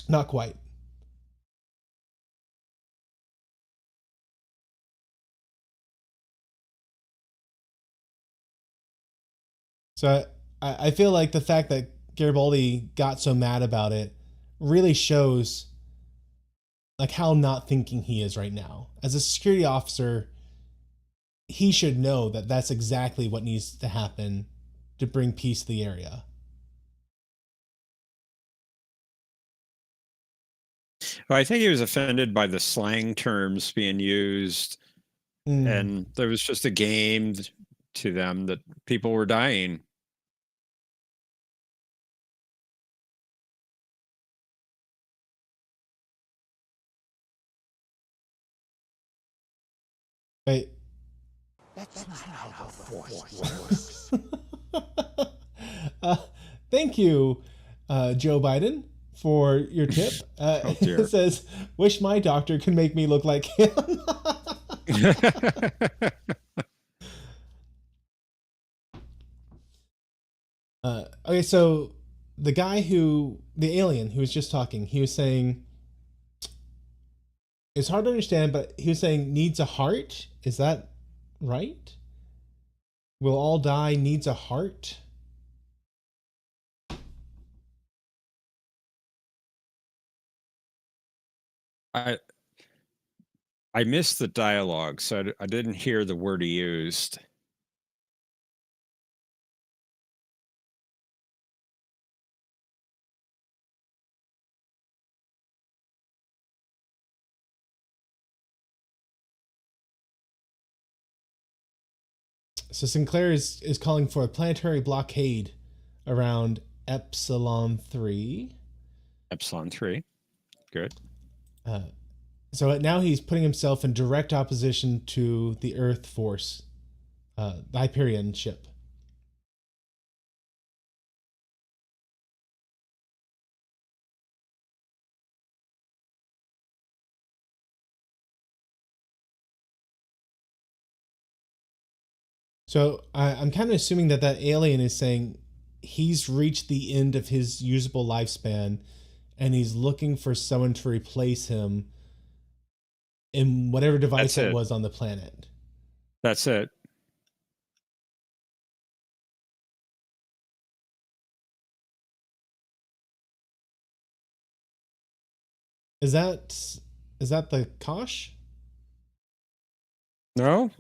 A: Not quite. So I feel like the fact that Garibaldi got so mad about it really shows like how not thinking he is right now. As a security officer, he should know that that's exactly what needs to happen to bring peace to the area.
B: Well, I think he was offended by the slang terms being used, and there was just a game to them that people were dying.
A: Right.
E: That's not how the Force works.
A: Thank you, Joe Biden, for your tip. It says, wish my doctor could make me look like him. Okay, so the alien who was just talking, he was saying, it's hard to understand, but he was saying needs a heart. Is that right? Will all die needs a heart?
B: I missed the dialogue, so I didn't hear the word he used.
A: So Sinclair is calling for a planetary blockade around Epsilon 3.
B: Epsilon 3. Good.
A: So now he's putting himself in direct opposition to the Earth Force, the Hyperion ship. So I'm kind of assuming that alien is saying he's reached the end of his usable lifespan and he's looking for someone to replace him in whatever device it was on the planet.
B: That's it.
A: Is that the Kosh?
B: No.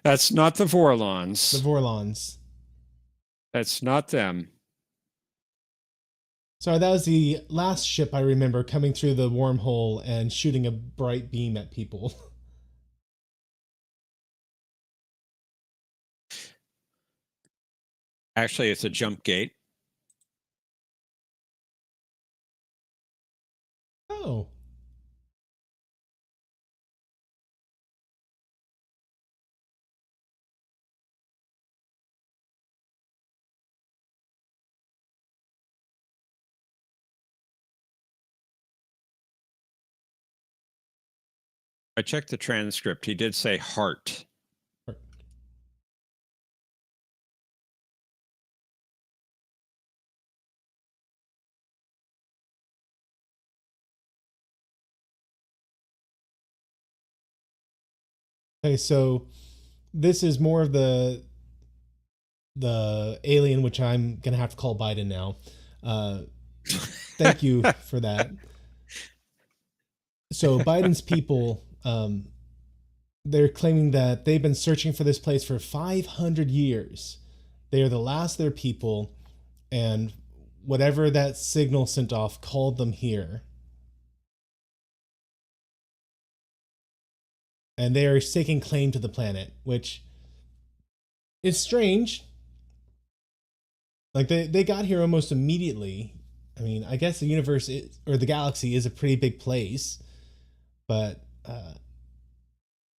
B: That's not the Vorlons.
A: The Vorlons.
B: That's not them.
A: Sorry, that was the last ship I remember coming through the wormhole and shooting a bright beam at people.
B: Actually, it's a jump gate.
A: Oh.
B: I checked the transcript. He did say heart.
A: Okay, so this is more of the alien, which I'm gonna have to call Biden now. Thank you for that. So Biden's people, they're claiming that they've been searching for this place for 500 years, They are the last of their people, and whatever that signal sent off called them here. And they are staking claim to the planet, which is strange. Like they got here almost immediately. I mean, I guess the universe or the galaxy is a pretty big place, but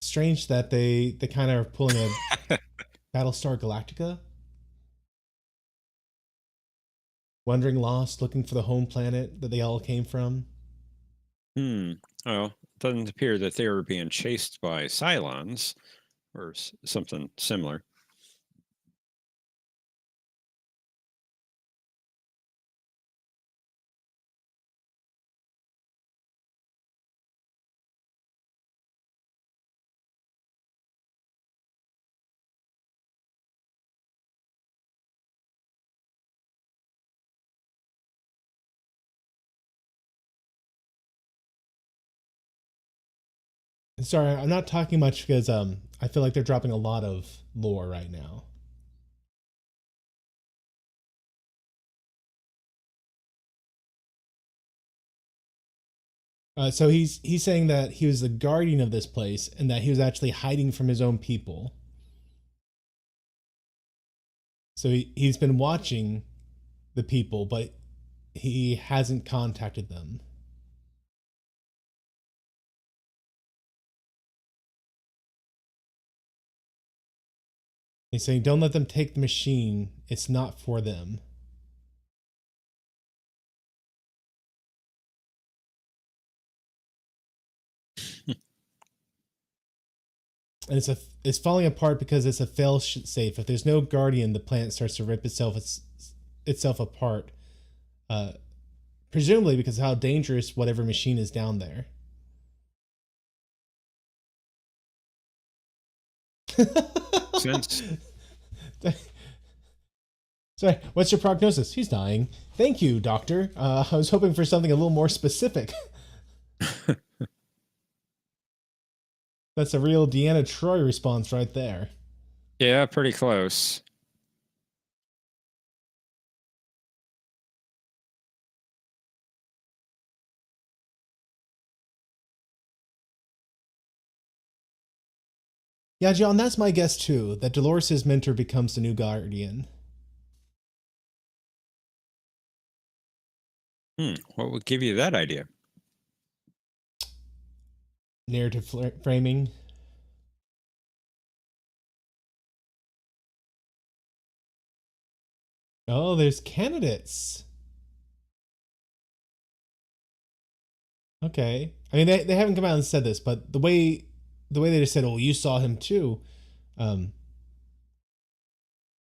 A: strange that they kind of are pulling a Battlestar Galactica. Wandering lost, looking for the home planet that they all came from.
B: Oh, it doesn't appear that they were being chased by Cylons or something similar.
A: Sorry, I'm not talking much because I feel like they're dropping a lot of lore right now. So he's saying that he was the guardian of this place and that he was actually hiding from his own people. So he's been watching the people, but he hasn't contacted them. He's saying, don't let them take the machine. It's not for them. And it's falling apart because it's a fail safe. If there's no guardian, the planet starts to rip itself apart. Presumably because of how dangerous whatever machine is down there.
B: Sense.
A: Sorry, what's your prognosis? He's dying. Thank you, doctor. I was hoping for something a little more specific. That's a real Deanna Troi response right there.
B: Yeah, pretty close.
A: Yeah, John, that's my guess too, that Dolores' mentor becomes the new guardian.
B: What would give you that idea?
A: Narrative framing. Oh, there's candidates. Okay. I mean, they haven't come out and said this, but the way they just said, "Oh, you saw him too,"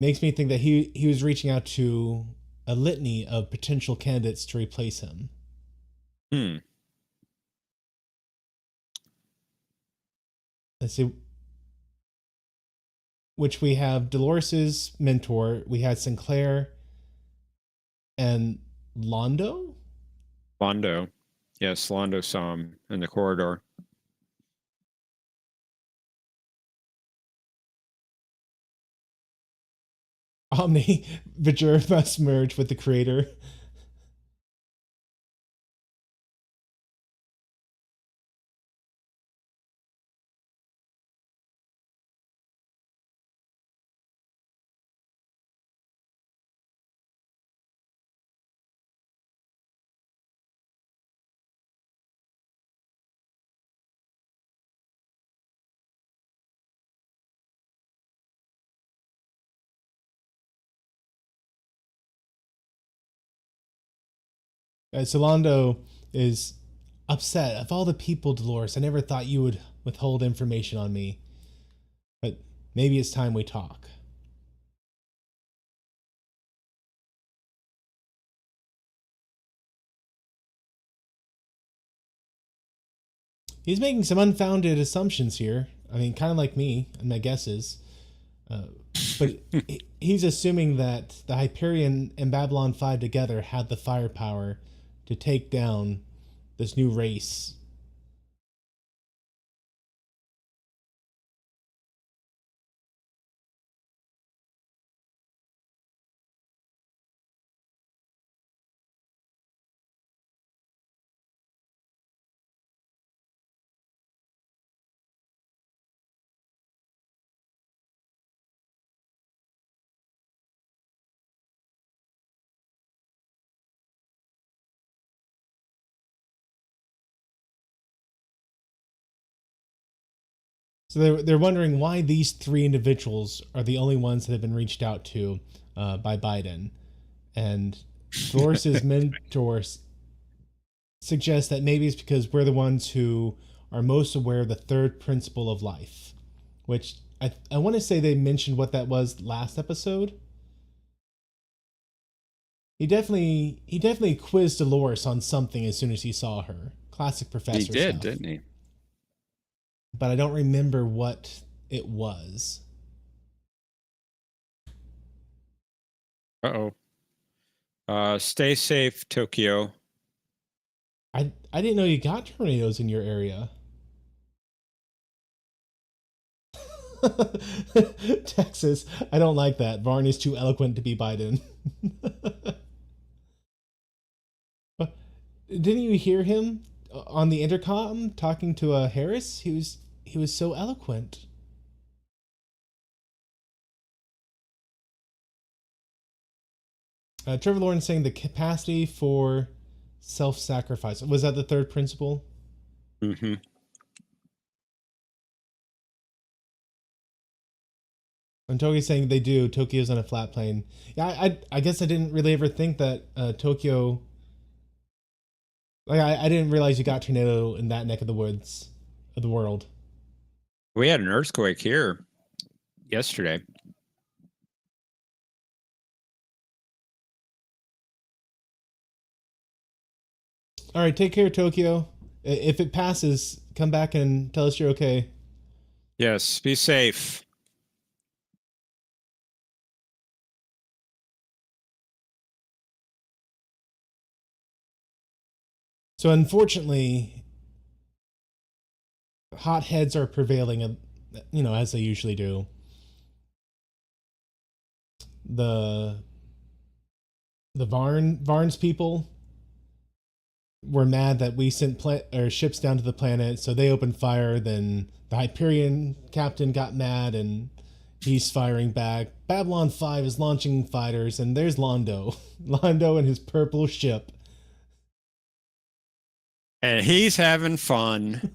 A: makes me think that he was reaching out to a litany of potential candidates to replace him. Let's see. Which we have Dolores's mentor, we had Sinclair, and Londo.
B: Londo. Yes, Londo saw him in the corridor.
A: Omni Vajur must merge with the creator. Solando is upset. Of all the people, Dolores, I never thought you would withhold information on me. But maybe it's time we talk. He's making some unfounded assumptions here. I mean, kind of like me, and my guesses. But he's assuming that the Hyperion and Babylon 5 together had the firepower to take down this new race. So they're wondering why these three individuals are the only ones that have been reached out to by Biden. And Dolores' mentor suggests that maybe it's because we're the ones who are most aware of the third principle of life, which I want to say they mentioned what that was last episode. He definitely quizzed Dolores on something as soon as he saw her. Classic professor
B: He did,
A: stuff.
B: didn't he?
A: But I don't remember what it was.
B: Uh-oh. Stay safe, Tokyo.
A: I didn't know you got tornadoes in your area. Texas, I don't like that. Varn is too eloquent to be Biden. Didn't you hear him on the intercom talking to Harris? He was so eloquent. Trevor Lawrence saying the capacity for self-sacrifice. Was that the third principle?
B: Mm-hmm.
A: And Tokyo's saying they do. Tokyo's on a flat plane. Yeah, I guess I didn't really ever think that Tokyo. Like I didn't realize you got tornado in that neck of the woods of the world.
B: We had an earthquake here yesterday.
A: All right, take care, Tokyo. If it passes, come back and tell us you're okay.
B: Yes, be safe.
A: So unfortunately, hotheads are prevailing, as they usually do. The Varn's people were mad that we sent ships down to the planet, so they opened fire. Then the Hyperion captain got mad, and he's firing back. Babylon 5 is launching fighters, and there's Londo. Londo and his purple ship.
B: And he's having fun.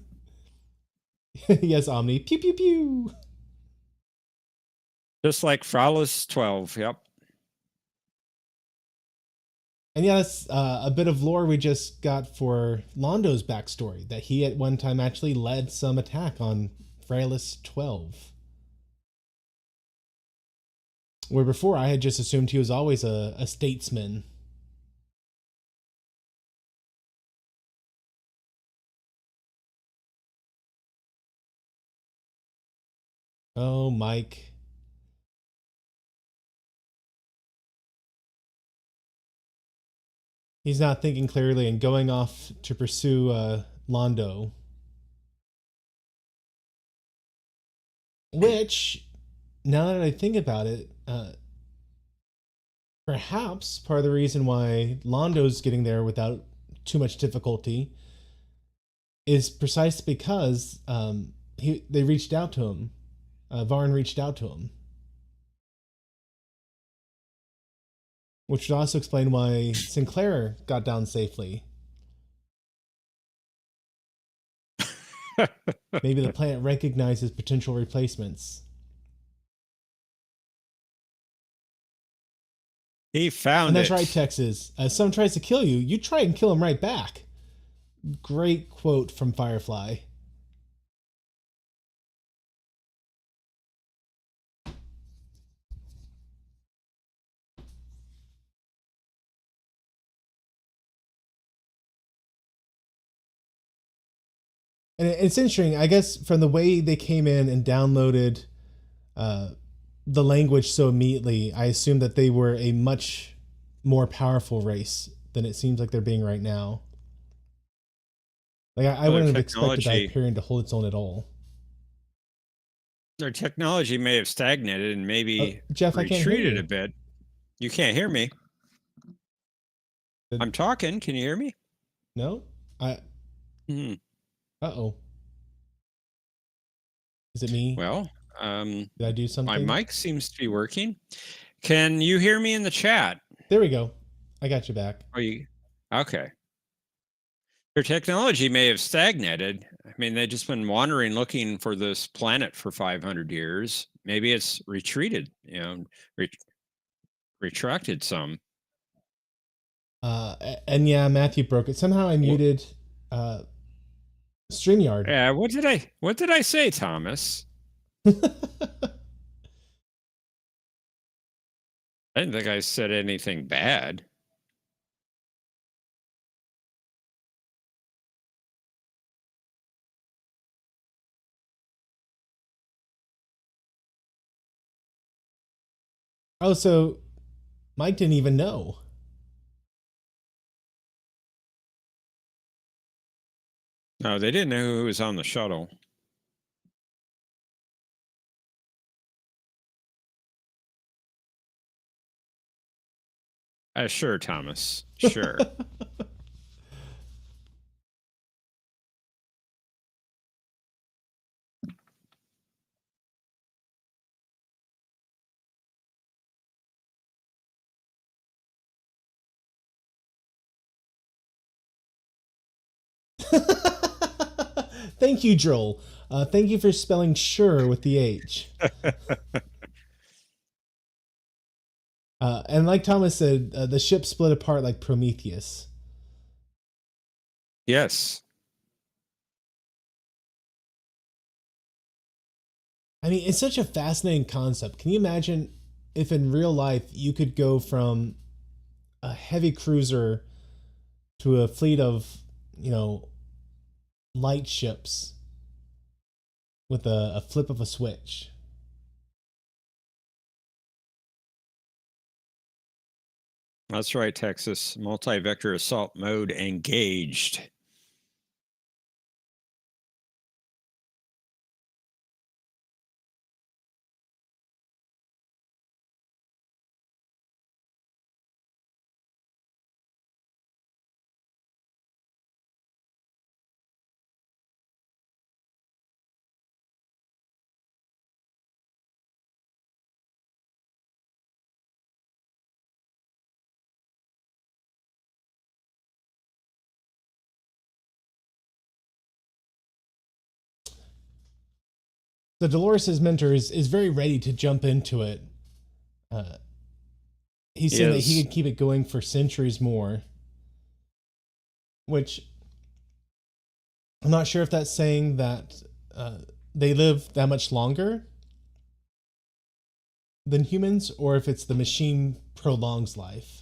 A: Yes, Omni. Pew, pew, pew.
B: Just like Fraulis 12, yep.
A: And yeah, that's a bit of lore we just got for Londo's backstory, that he at one time actually led some attack on Fraulis 12. Where before I had just assumed he was always a statesman. Oh, Mike. He's not thinking clearly and going off to pursue Londo. Which, now that I think about it, perhaps part of the reason why Londo's getting there without too much difficulty is precisely because they reached out to him. Varn reached out to him. Which would also explain why Sinclair got down safely. Maybe the planet recognizes potential replacements.
B: He found it.
A: And that's right, Texas. As someone tries to kill you, you try and kill him right back. Great quote from Firefly. And it's interesting, I guess, from the way they came in and downloaded the language so immediately, I assumed that they were a much more powerful race than it seems like they're being right now. Like I wouldn't have expected the Hyperion to hold its own at all.
B: Their technology may have stagnated and maybe
A: Jeff,
B: retreated a bit. You can't hear me. I'm talking. Can you hear me?
A: No? Uh-oh. Is it me?
B: Well,
A: did I do something?
B: My mic seems to be working. Can you hear me in the chat?
A: There we go. I got you back.
B: Okay. Their technology may have stagnated. I mean, they've just been wandering looking for this planet for 500 years. Maybe it's retreated, retracted some.
A: And yeah, Matthew broke it. Somehow I muted StreamYard.
B: Yeah, what did I say, Thomas? I didn't think I said anything bad.
A: Oh, so Mike didn't even know.
B: No, they didn't know who was on the shuttle. Sure, Thomas. Sure.
A: Thank you, Joel. Thank you for spelling sure with the H. And like Thomas said, the ship split apart like Prometheus.
B: Yes.
A: I mean, it's such a fascinating concept. Can you imagine if in real life you could go from a heavy cruiser to a fleet of, light ships with a flip of a switch?
B: That's right, Texas. Multi-vector assault mode engaged.
A: So Dolores' mentor is very ready to jump into it. He's saying that he could keep it going for centuries more. Which I'm not sure if that's saying that they live that much longer than humans, or if it's the machine prolongs life.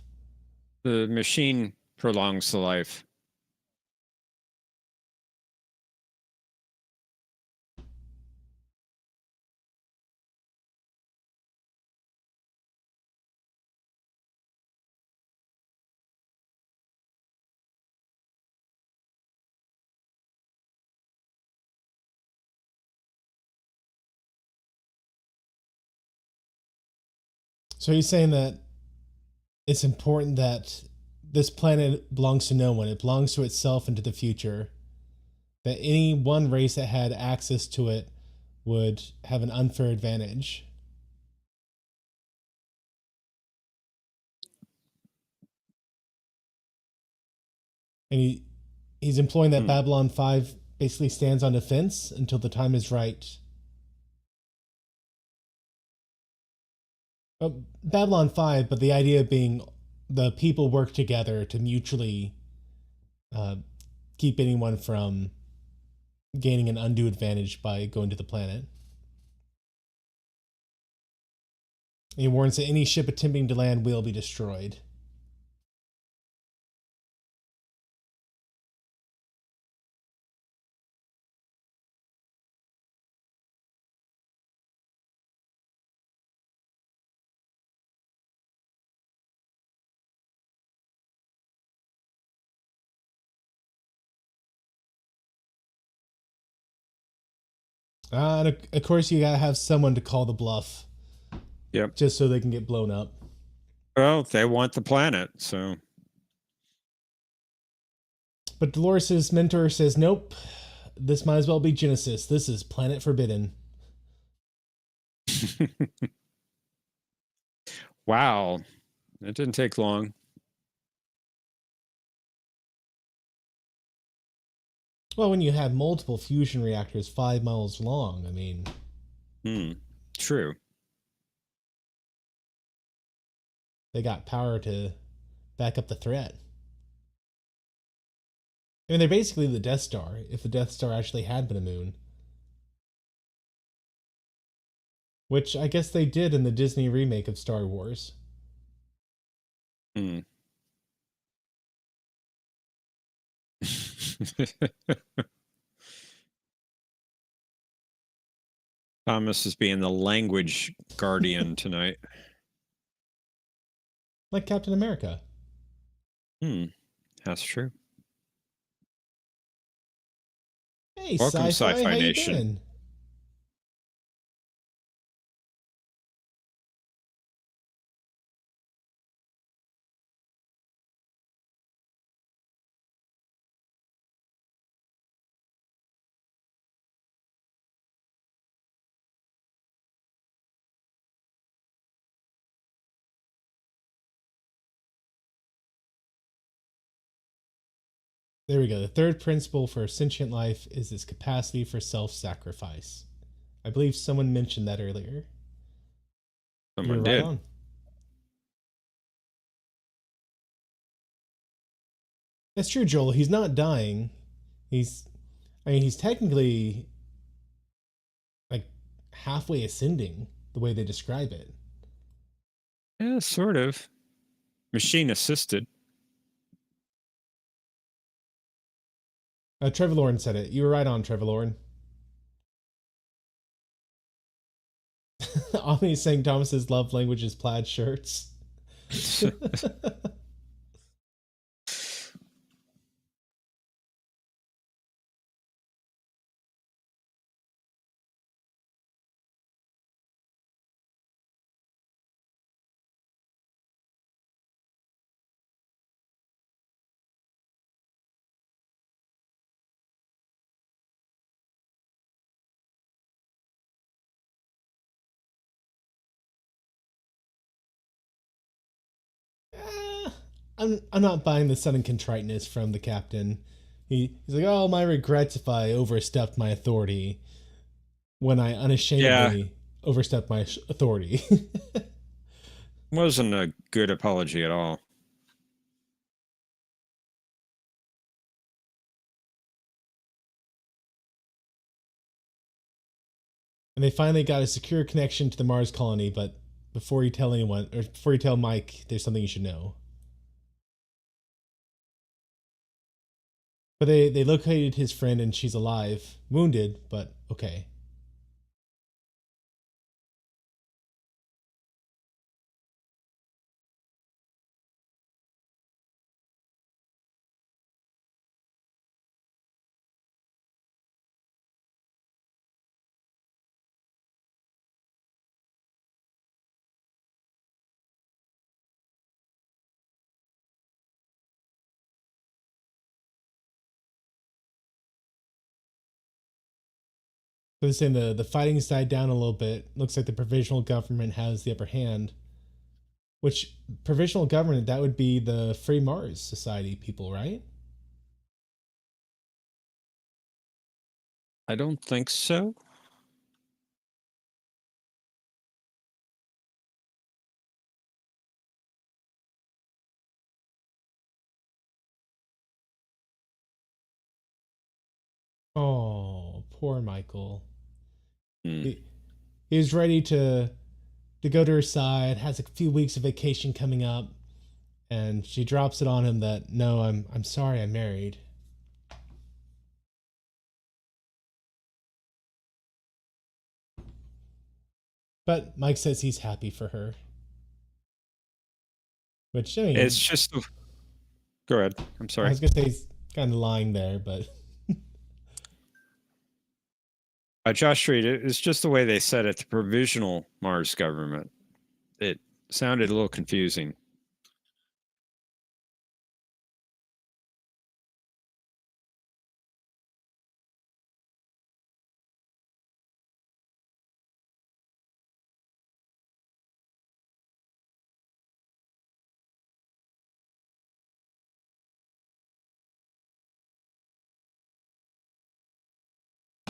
B: The machine prolongs the life.
A: So he's saying that it's important that this planet belongs to no one. It belongs to itself and to the future. That any one race that had access to it would have an unfair advantage. And he's implying that Babylon 5 basically stands on defense until the time is right. Babylon 5, but the idea being the people work together to mutually keep anyone from gaining an undue advantage by going to the planet. He warns that any ship attempting to land will be destroyed. And of course, you gotta have someone to call the bluff.
B: Yep.
A: Just so they can get blown up.
B: Well, they want the planet, so.
A: But Dolores' mentor says, nope, this might as well be Genesis. This is Planet Forbidden.
B: Wow. It didn't take long.
A: Well, when you have multiple fusion reactors 5 miles long, I mean,
B: True.
A: they got power to back up the threat. I mean, they're basically the Death Star, if the Death Star actually had been a moon. Which I guess they did in the Disney remake of Star Wars.
B: Hmm. Thomas is being the language guardian tonight.
A: Like Captain America.
B: That's true.
A: Hey,
B: Welcome,
A: Sci-Fi,
B: Sci-Fi
A: how you
B: Nation.
A: doing? There we go. The third principle for sentient life is its capacity for self-sacrifice. I believe someone mentioned that earlier.
B: Someone
A: You're right
B: did.
A: on. That's true, Joel. He's not dying. He's technically like halfway ascending the way they describe it.
B: Yeah, sort of. Machine assisted.
A: Trevor Lauren said it. You were right on, Trevor Lauren. Omni saying Thomas's love language is plaid shirts. I'm not buying the sudden contriteness from the captain. He's like, oh, my regrets if I overstepped my authority when I
B: Yeah,
A: unashamedly overstepped my authority.
B: wasn't a good apology at all.
A: And they finally got a secure connection to the Mars colony, but before you tell anyone, or before you tell Mike, there's something you should know. But they located his friend and she's alive, wounded, but okay. So they're saying the fighting's died down a little bit. Looks like the provisional government has the upper hand. Which provisional government, that would be the Free Mars Society people, right?
B: I don't think so.
A: Oh, poor Michael.
B: Hmm.
A: He's ready to go to her side, has a few weeks of vacation coming up, and she drops it on him that no, I'm sorry I'm married. But Mike says he's happy for her. Which I
B: It's
A: mean,
B: just. Go ahead. I'm
A: I
B: sorry.
A: was gonna say he's kind of lying there, but
B: Josh Reed, it's just the way they said it, the provisional Mars government. It sounded a little confusing.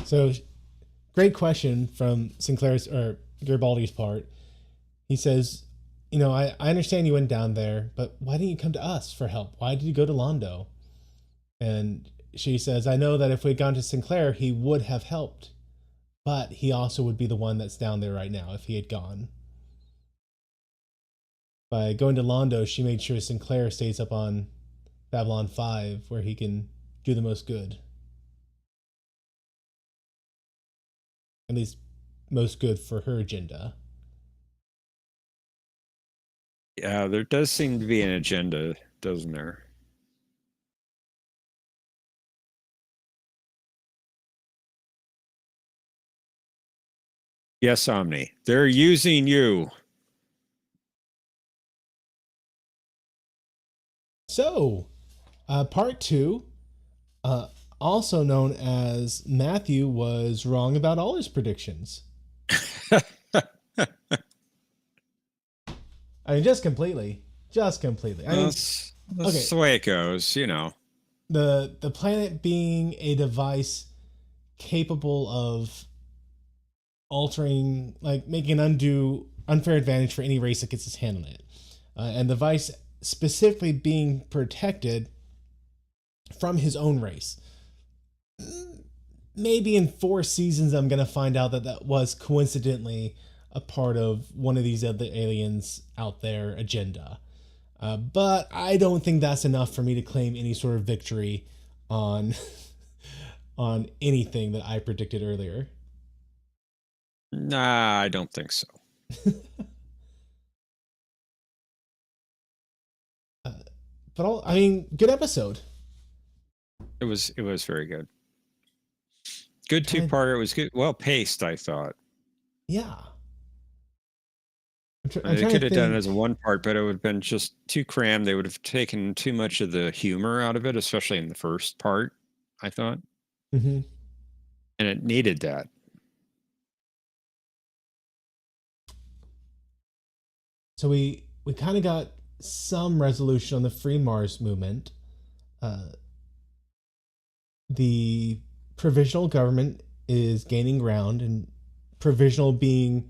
A: So, great question from Sinclair's or Garibaldi's part. He says, I understand you went down there, but why didn't you come to us for help? Why did you go to Londo? And she says, I know that if we'd gone to Sinclair, he would have helped, but he also would be the one that's down there right now if he had gone. By going to Londo, she made sure Sinclair stays up on Babylon 5, where he can do the most good. At least, most good for her agenda.
B: Yeah, there does seem to be an agenda, doesn't there? Yes, Omni. They're using you.
A: So, part 2, also known as Matthew was wrong about all his predictions. I mean, just completely. I mean,
B: that's the way it goes,
A: The planet being a device capable of altering, like making an unfair advantage for any race that gets its hand on it. And the device specifically being protected from his own race. Maybe in 4 seasons I'm going to find out that was coincidentally a part of one of these other aliens out there agenda. But I don't think that's enough for me to claim any sort of victory on on anything that I predicted earlier.
B: Nah, I don't think so.
A: But good episode.
B: It was very good. Good 2-parter. It was good, well paced, I thought.
A: Yeah.
B: They could have done it as a 1-part, but it would have been just too crammed. They would have taken too much of the humor out of it, especially in the first part, I thought.
A: Mm-hmm.
B: And it needed that.
A: So we kind of got some resolution on the Free Mars movement. The provisional government is gaining ground, and provisional being,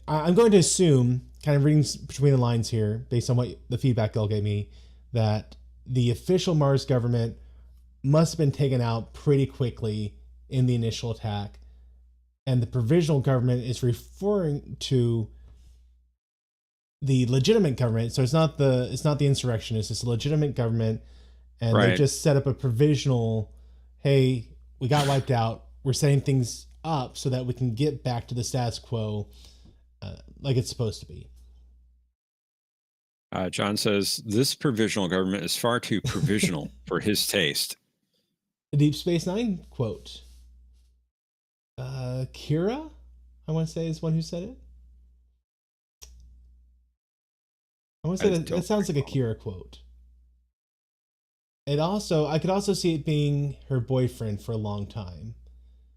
A: I'm going to assume, kind of reading between the lines here, based on what the feedback y'all gave me, that the official Mars government must have been taken out pretty quickly in the initial attack, and the provisional government is referring to the legitimate government. So it's not the insurrectionists, it's a legitimate government, and
B: Right.
A: They just set up a provisional, hey, we got wiped out, we're setting things up so that we can get back to the status quo like it's supposed to be.
B: John says, this provisional government is far too provisional for his taste.
A: The Deep Space Nine quote. Kira, I want to say, is one who said it. I want to say that sounds like a Kira quote. I could also see it being her boyfriend for a long time.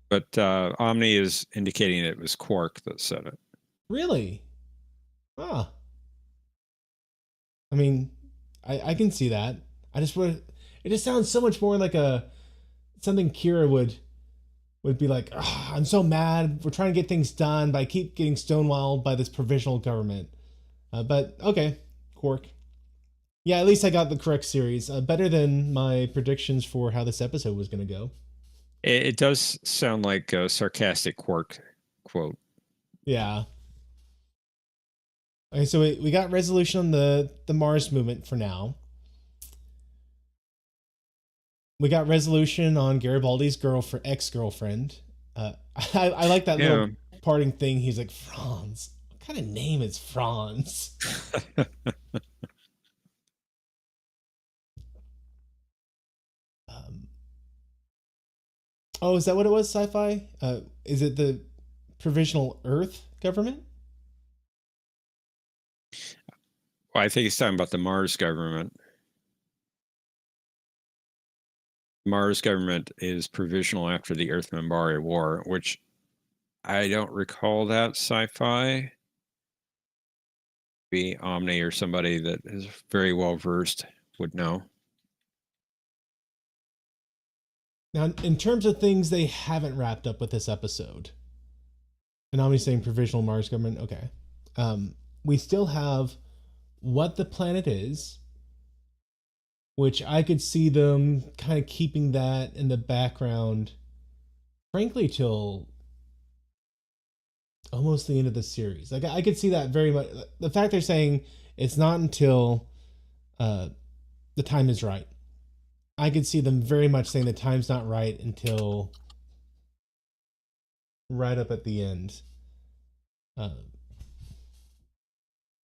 B: But Omni is indicating it was Quark that said it.
A: Really? Ah. I mean, I can see that. It just sounds so much more like something Kira would be like, oh, I'm so mad. We're trying to get things done, but I keep getting stonewalled by this provisional government. But okay, Quark. Yeah, at least I got the correct series. Better than my predictions for how this episode was going to go.
B: It does sound like a sarcastic Quark quote.
A: Yeah. Okay, so we got resolution on the Mars movement for now. We got resolution on Garibaldi's ex-girlfriend. I like that little parting thing. He's like, Franz. What kind of name is Franz? Oh, is that what it was, Sci-Fi? Is it the Provisional Earth government?
B: Well, I think he's talking about the Mars government. Mars government is provisional after the Earth-Minbari War, which I don't recall that. Sci-Fi. Be Omni or somebody that is very well versed would know.
A: Now, in terms of things they haven't wrapped up with this episode, and I'm saying provisional Mars government, okay. We still have what the planet is, which I could see them kind of keeping that in the background, frankly, till almost the end of the series. Like, I could see that very much. The fact they're saying it's not until the time is right. I could see them very much saying the time's not right until right up at the end.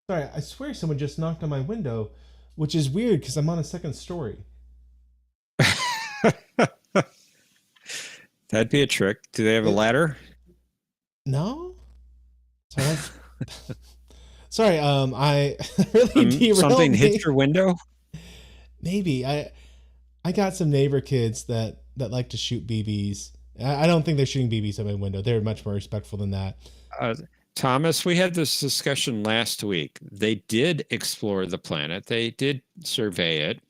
A: Sorry, I swear someone just knocked on my window, which is weird because I'm on a second story.
B: That'd be a trick. Do they have a ladder?
A: No. Sorry. Sorry. I really derailed
B: something
A: me.
B: hit your window.
A: Maybe I got some neighbor kids that like to shoot BBs. I don't think they're shooting BBs at my window. They're much more respectful than that.
B: Thomas, we had this discussion last week. They did explore the planet. They did survey it.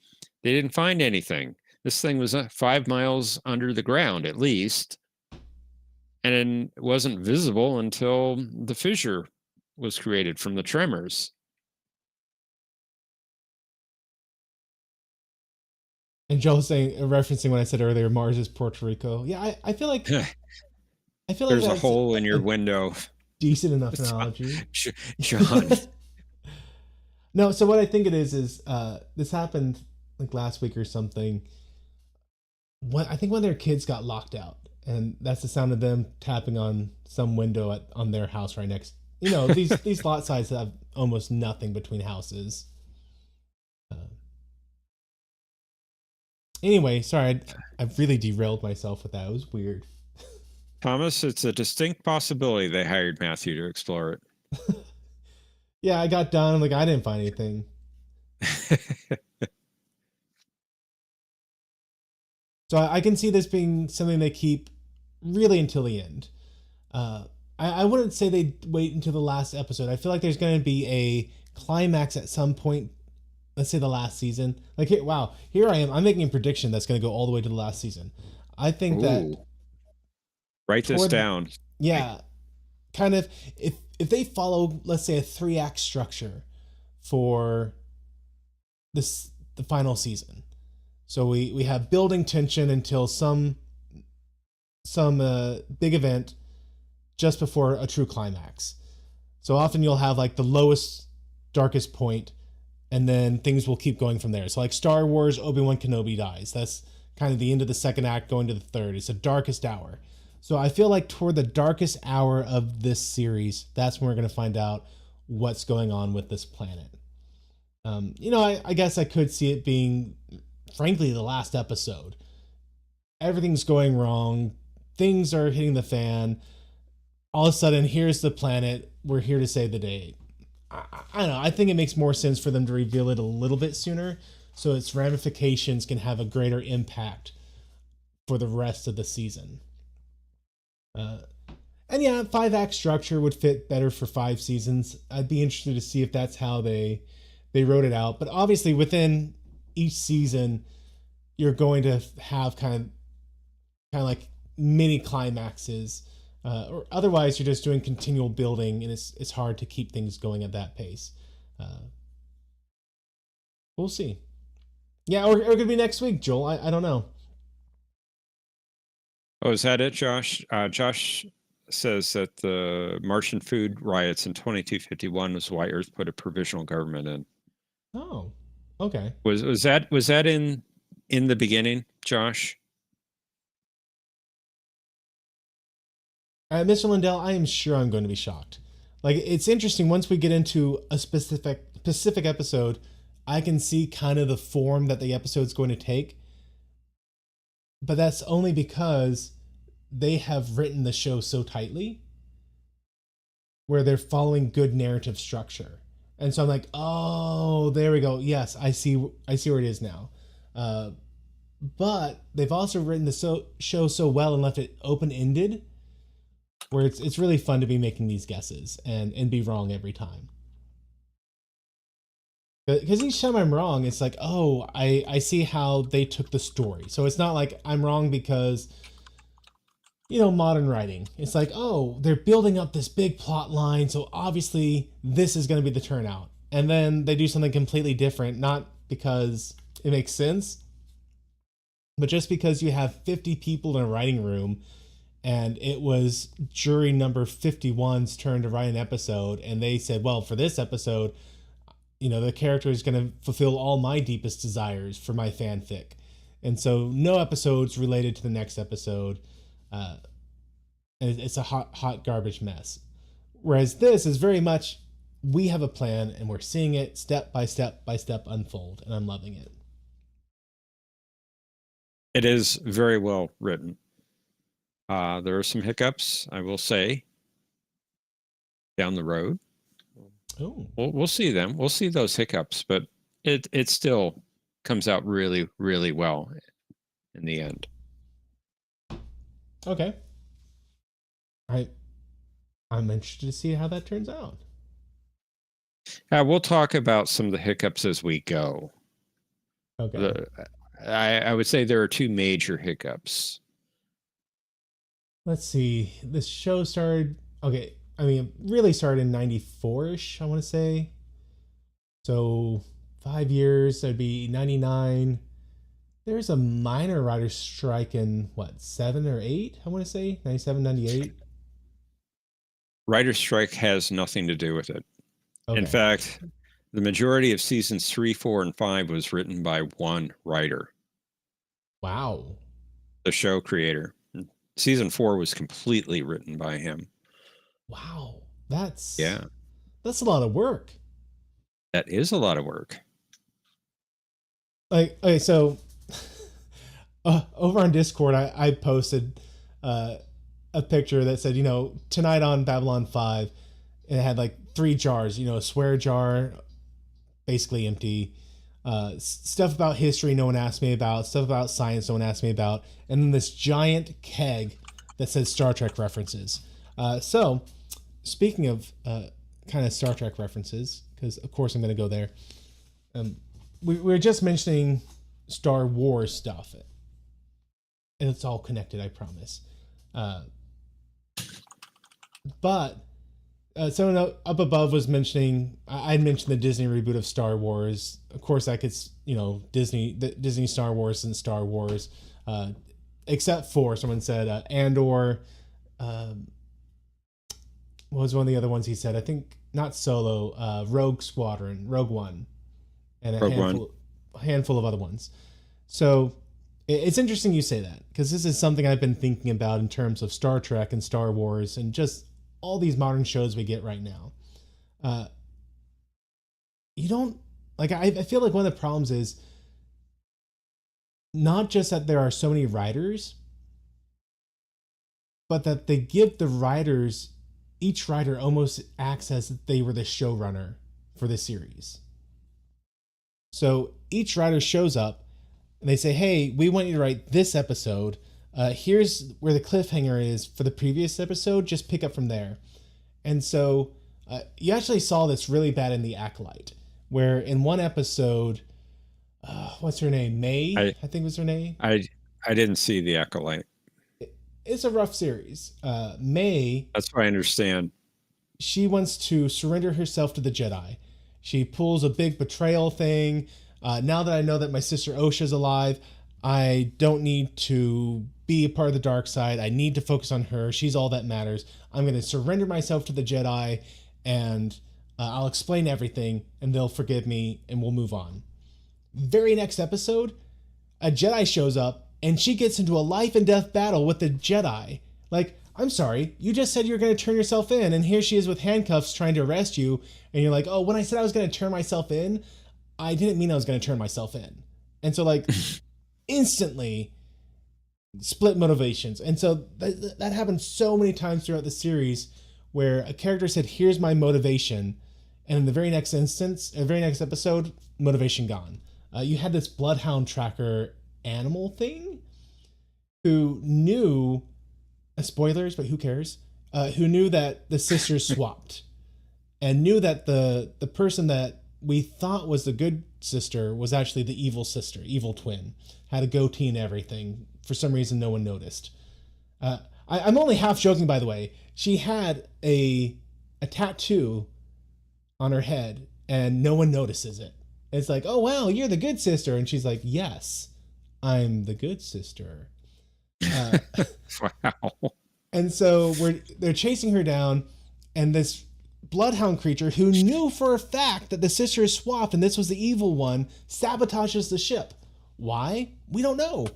B: They didn't find anything. This thing was 5 miles under the ground, at least. And it wasn't visible until the fissure was created from the tremors.
A: And Joel's saying, referencing what I said earlier, Mars is Puerto Rico. Yeah, I feel like
B: there's a hole in your window.
A: Decent enough analogy.
B: John.
A: No, so what I think it is this happened like last week or something. I think one of their kids got locked out, and that's the sound of them tapping on some window on their house right next. You know, these lot sizes have almost nothing between houses. Anyway, sorry, I really derailed myself with that. It was weird.
B: Thomas, it's a distinct possibility they hired Matthew to explore it.
A: Yeah, I got done. I'm like, I didn't find anything. So I can see this being something they keep really until the end. I wouldn't say they wait until the last episode. I feel like there's going to be a climax at some point. Let's say the last season. Like, here I am. I'm making a prediction that's going to go all the way to the last season. I think that.
B: Write this down.
A: Yeah, kind of. If they follow, let's say, a 3-act structure for the final season. So we have building tension until some big event just before a true climax. So often you'll have like the lowest, darkest point, and then things will keep going from there. So like Star Wars, Obi-Wan Kenobi dies. That's kind of the end of the second act going to the third. It's the darkest hour. So I feel like toward the darkest hour of this series, that's when we're going to find out what's going on with this planet. I guess I could see it being, frankly, the last episode. Everything's going wrong. Things are hitting the fan. All of a sudden, here's the planet. We're here to save the day. I don't know. I think it makes more sense for them to reveal it a little bit sooner so its ramifications can have a greater impact for the rest of the season. And yeah, 5-act structure would fit better for 5 seasons. I'd be interested to see if that's how they wrote it out. But obviously, within each season, you're going to have kind of like mini climaxes, or otherwise you're just doing continual building, and it's hard to keep things going at that pace. We'll see. Yeah, or it could be next week, Joel. I don't know.
B: Oh, is that it, Josh? Josh says that the Martian food riots in 2251 was why Earth put a provisional government in.
A: Oh, okay.
B: Was that in the beginning, Josh?
A: Mr. Lindell, I am sure I'm going to be shocked. Like, it's interesting, once we get into a specific episode, I can see kind of the form that the episode's going to take. But that's only because they have written the show so tightly where they're following good narrative structure. And so I'm like, oh, there we go. Yes, I see where it is now. But they've also written the show so well and left it open-ended where it's really fun to be making these guesses and be wrong every time. Because each time I'm wrong, it's like, oh, I see how they took the story. So it's not like I'm wrong because, modern writing. It's like, oh, they're building up this big plot line, so obviously this is going to be the turnout. And then they do something completely different, not because it makes sense, but just because you have 50 people in a writing room and it was jury number 51's turn to write an episode, and they said, well, for this episode, the character is going to fulfill all my deepest desires for my fanfic. And so no episodes related to the next episode. And it's a hot garbage mess. Whereas this is very much, we have a plan and we're seeing it step by step by step unfold, and I'm loving it.
B: It is very well written. There are some hiccups, I will say, down the road.
A: Oh,
B: We'll see them. We'll see those hiccups, but it still comes out really, really well in the end.
A: okay. I'm interested to see how that turns out.
B: We'll talk about some of the hiccups as we go.
A: Okay.
B: I would say there are two major hiccups.
A: Let's see. This show started. Okay. I mean, it really started in 94-ish, I want to say. So 5 years, that'd be 99. There's a minor writer's strike in, 7 or 8, I want to say? 97, 98?
B: Writer's strike has nothing to do with it.
A: Okay.
B: In fact, the majority of seasons 3, 4, and 5 was written by one writer.
A: Wow.
B: The show creator. Season 4 was completely written by him.
A: Wow. That's
B: a
A: lot of work.
B: That is a lot of work.
A: Like, okay, so over on Discord, I posted a picture that said, tonight on Babylon 5, and it had like 3 jars, a swear jar, basically empty, stuff about history no one asked me about, stuff about science no one asked me about, and then this giant keg that says Star Trek references. So, speaking of kind of Star Trek references, because of course I'm going to go there, we were just mentioning Star Wars stuff, and it's all connected, I promise. But someone up above was mentioning, I mentioned the Disney reboot of Star Wars. Of course, I could, Disney Star Wars and Star Wars, except for someone said Andor. What was one of the other ones he said? I think not Solo, Rogue One, and a handful of other ones. So it's interesting you say that, because this is something I've been thinking about in terms of Star Trek and Star Wars and just all these modern shows we get right now. You don't, like, I feel like one of the problems is not just that there are so many writers, but that they give the writers, each writer almost acts as if they were the showrunner for the series. So each writer shows up and they say, hey, we want you to write this episode. Here's where the cliffhanger is for the previous episode. Just pick up from there. And so you actually saw this really bad in The Acolyte, where in one episode, what's her name? May, I think was her name.
B: I didn't see The Acolyte.
A: It's a rough series. May.
B: That's what I understand.
A: She wants to surrender herself to the Jedi. She pulls a big betrayal thing. Now that I know that my sister Osha's alive, I don't need to be a part of the dark side. I need to focus on her. She's all that matters. I'm going to surrender myself to the Jedi, and I'll explain everything, and they'll forgive me, and we'll move on. Very next episode, a Jedi shows up, and she gets into a life and death battle with the Jedi. Like, I'm sorry, you just said you're going to turn yourself in, and here she is with handcuffs trying to arrest you, and you're like, oh, when I said I was going to turn myself in, I didn't mean I was going to turn myself in. And so, like, instantly split motivations. And so that happened so many times throughout the series, where a character said, here's my motivation, and in the very next episode, motivation gone. You had this bloodhound tracker animal thing who knew, spoilers, but who cares, who knew that the sisters swapped, and knew that the person that we thought was the good sister was actually the evil sister, evil twin, had a goatee and everything. For some reason, no one noticed. I'm only half joking, by the way. She had a tattoo on her head, and no one notices it. It's like, oh wow, you're the good sister, and she's like, yes, I'm the good sister.
B: Wow.
A: And so they're chasing her down, and this bloodhound creature who knew for a fact that the sister is swapped and this was the evil one sabotages the ship. Why? We don't know.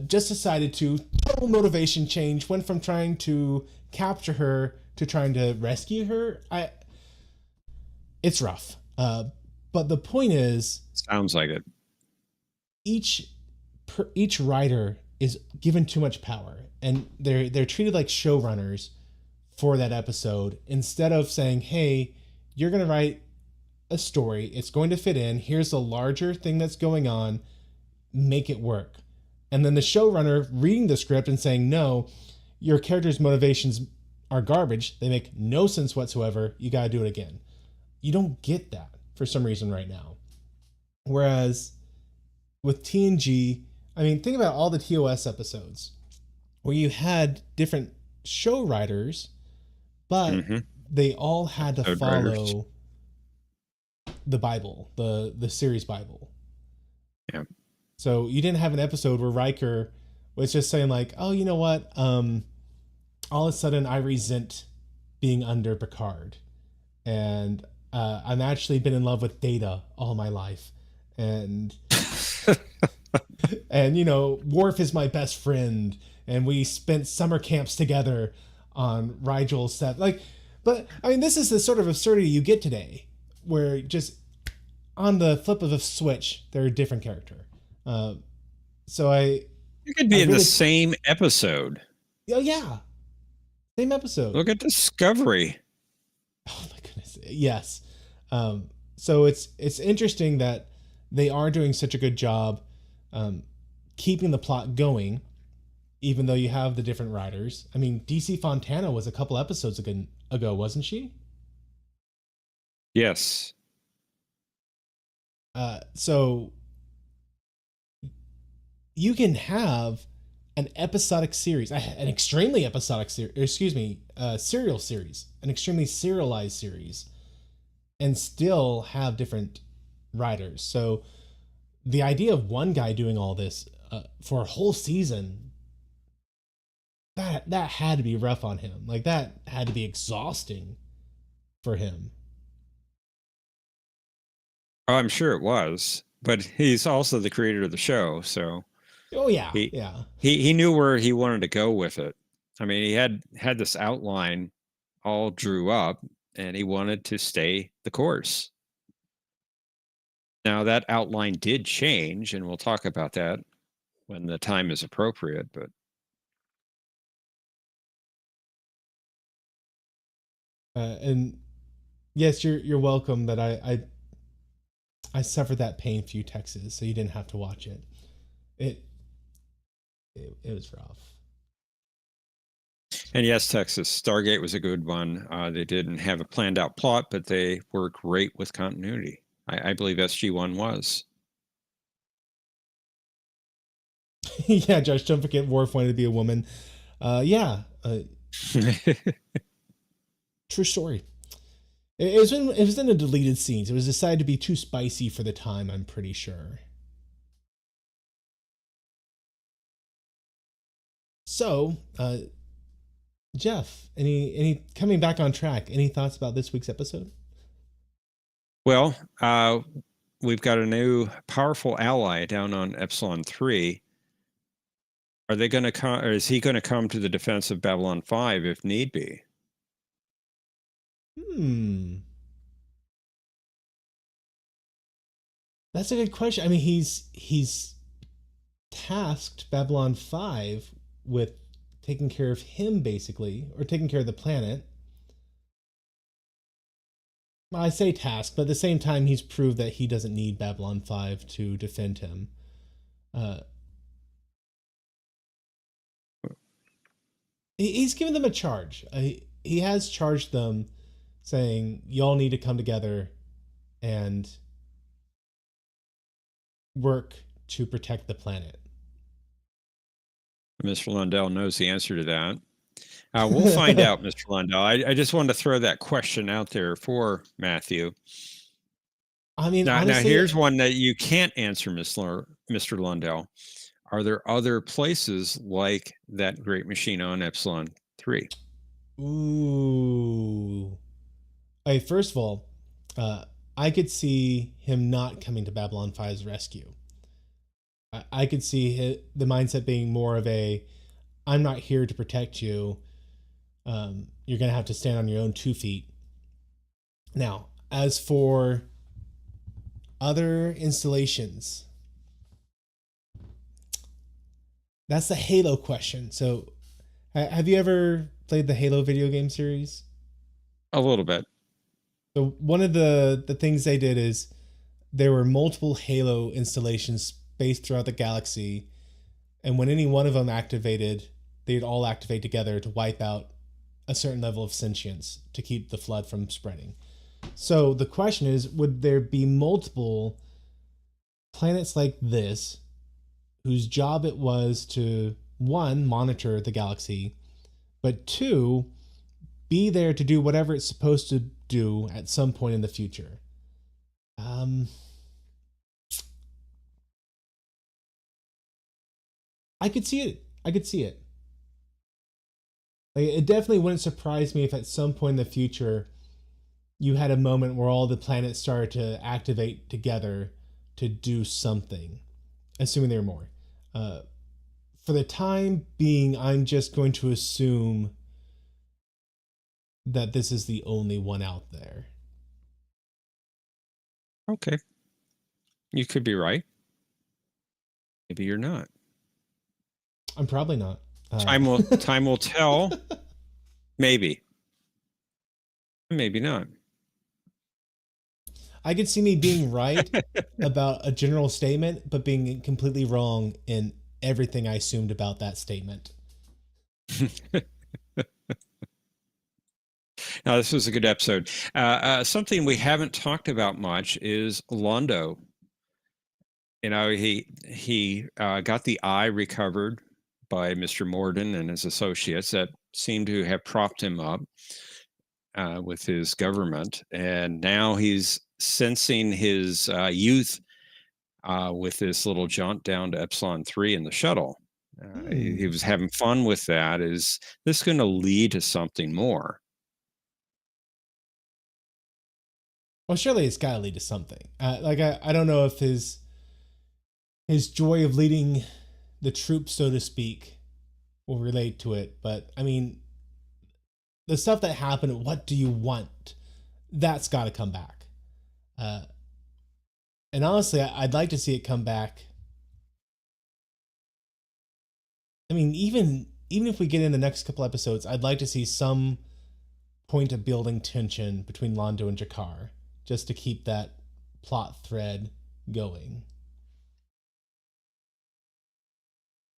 A: Just decided to total motivation change, went from trying to capture her to trying to rescue her. It's rough. But the point is,
B: sounds like it.
A: Each writer is given too much power, and they're treated like showrunners for that episode, instead of saying, hey, you're going to write a story, it's going to fit in, here's a larger thing that's going on, make it work. And then the showrunner reading the script and saying, no, your character's motivations are garbage, they make no sense whatsoever, you got to do it again. You don't get that for some reason right now. Whereas with TNG, I mean, think about all the TOS episodes where you had different show writers, but they all had to follow the Bible, the series Bible.
B: Yeah.
A: So you didn't have an episode where Riker was just saying like, oh, you know what? All of a sudden I resent being under Picard, and I've actually been in love with Data all my life, and and you know, Worf is my best friend, and we spent summer camps together on Rigel's set. Like, but I mean, this is the sort of absurdity you get today, where just on the flip of a switch, they're a different character. So
B: you could be in the same episode.
A: Oh yeah, same episode.
B: Look at Discovery.
A: Oh my goodness, yes. So it's interesting that they are doing such a good job keeping the plot going, even though you have the different writers. I mean, DC Fontana was a couple episodes ago, wasn't she?
B: Yes.
A: So you can have an episodic series, an extremely episodic series, serial series, an extremely serialized series, and still have different writers. So the idea of one guy doing all this for a whole season, that had to be rough on him. Like, that had to be exhausting for him.
B: Oh, I'm sure it was, but he's also the creator of the show, so.
A: Oh yeah,
B: He knew where he wanted to go with it. I mean, he had this outline all drew up, and he wanted to stay the course. Now that outline did change, and we'll talk about that when the time is appropriate. But
A: and yes, you're welcome. That I suffered that pain for you, Texas, so you didn't have to watch it. It was rough.
B: And yes, Texas, Stargate was a good one. They didn't have a planned out plot, but they were great with continuity. I believe SG-1 was.
A: Yeah, Josh, don't forget Worf wanted to be a woman. Yeah. True story. It was in the deleted scenes. It was decided to be too spicy for the time, I'm pretty sure. So, Jeff, any coming back on track, any thoughts about this week's episode?
B: Well, we've got a new powerful ally down on Epsilon 3. Are they going to come, or is he going to come to the defense of Babylon 5 if need be?
A: That's a good question. I mean, he's tasked Babylon 5 with taking care of him, basically, or taking care of the planet. Well, I say task, but at the same time, he's proved that he doesn't need Babylon 5 to defend him. He's given them a charge. He has charged them, saying, y'all need to come together and work to protect the planet?
B: Mr. Lundell knows the answer to that. We'll find out, Mr. Lundell. I just wanted to throw that question out there for Matthew.
A: I mean,
B: now
A: honestly,
B: here's one that you can't answer, Mr. Lundell. Are there other places like that great machine on Epsilon 3?
A: Ooh. Hey, first of all, I could see him not coming to Babylon 5's rescue. I could see the mindset being more of a, I'm not here to protect you. You're going to have to stand on your own 2 feet. Now, as for other installations, that's the Halo question. So, have you ever played the Halo video game series?
B: A little bit.
A: So one of the things they did is there were multiple Halo installations spaced throughout the galaxy, and when any one of them activated, they'd all activate together to wipe out a certain level of sentience to keep the flood from spreading. So the question is, would there be multiple planets like this whose job it was to, one, monitor the galaxy, but two, be there to do whatever it's supposed to do at some point in the future? I could see it. Like, it definitely wouldn't surprise me if at some point in the future you had a moment where all the planets started to activate together to do something, assuming there are more. For the time being, I'm just going to assume that this is the only one out there.
B: Okay. You could be right. Maybe you're not.
A: I'm probably not.
B: Time will tell. Maybe. Maybe not.
A: I could see me being right about a general statement, but being completely wrong in everything I assumed about that statement.
B: Now, this was a good episode. Something we haven't talked about much is Londo. You know, he got the eye recovered by Mr. Morden and his associates that seem to have propped him up with his government. And now he's sensing his youth with this little jaunt down to Epsilon 3 in the shuttle. He was having fun with that. Is this going to lead to something more?
A: Well, surely it's got to lead to something. I don't know if his joy of leading the troops, so to speak, will relate to it. But I mean, the stuff that happened, what do you want? That's got to come back. And honestly, I'd like to see it come back. I mean, even if we get in the next couple episodes, I'd like to see some point of building tension between Londo and Jakar, just to keep that plot thread going.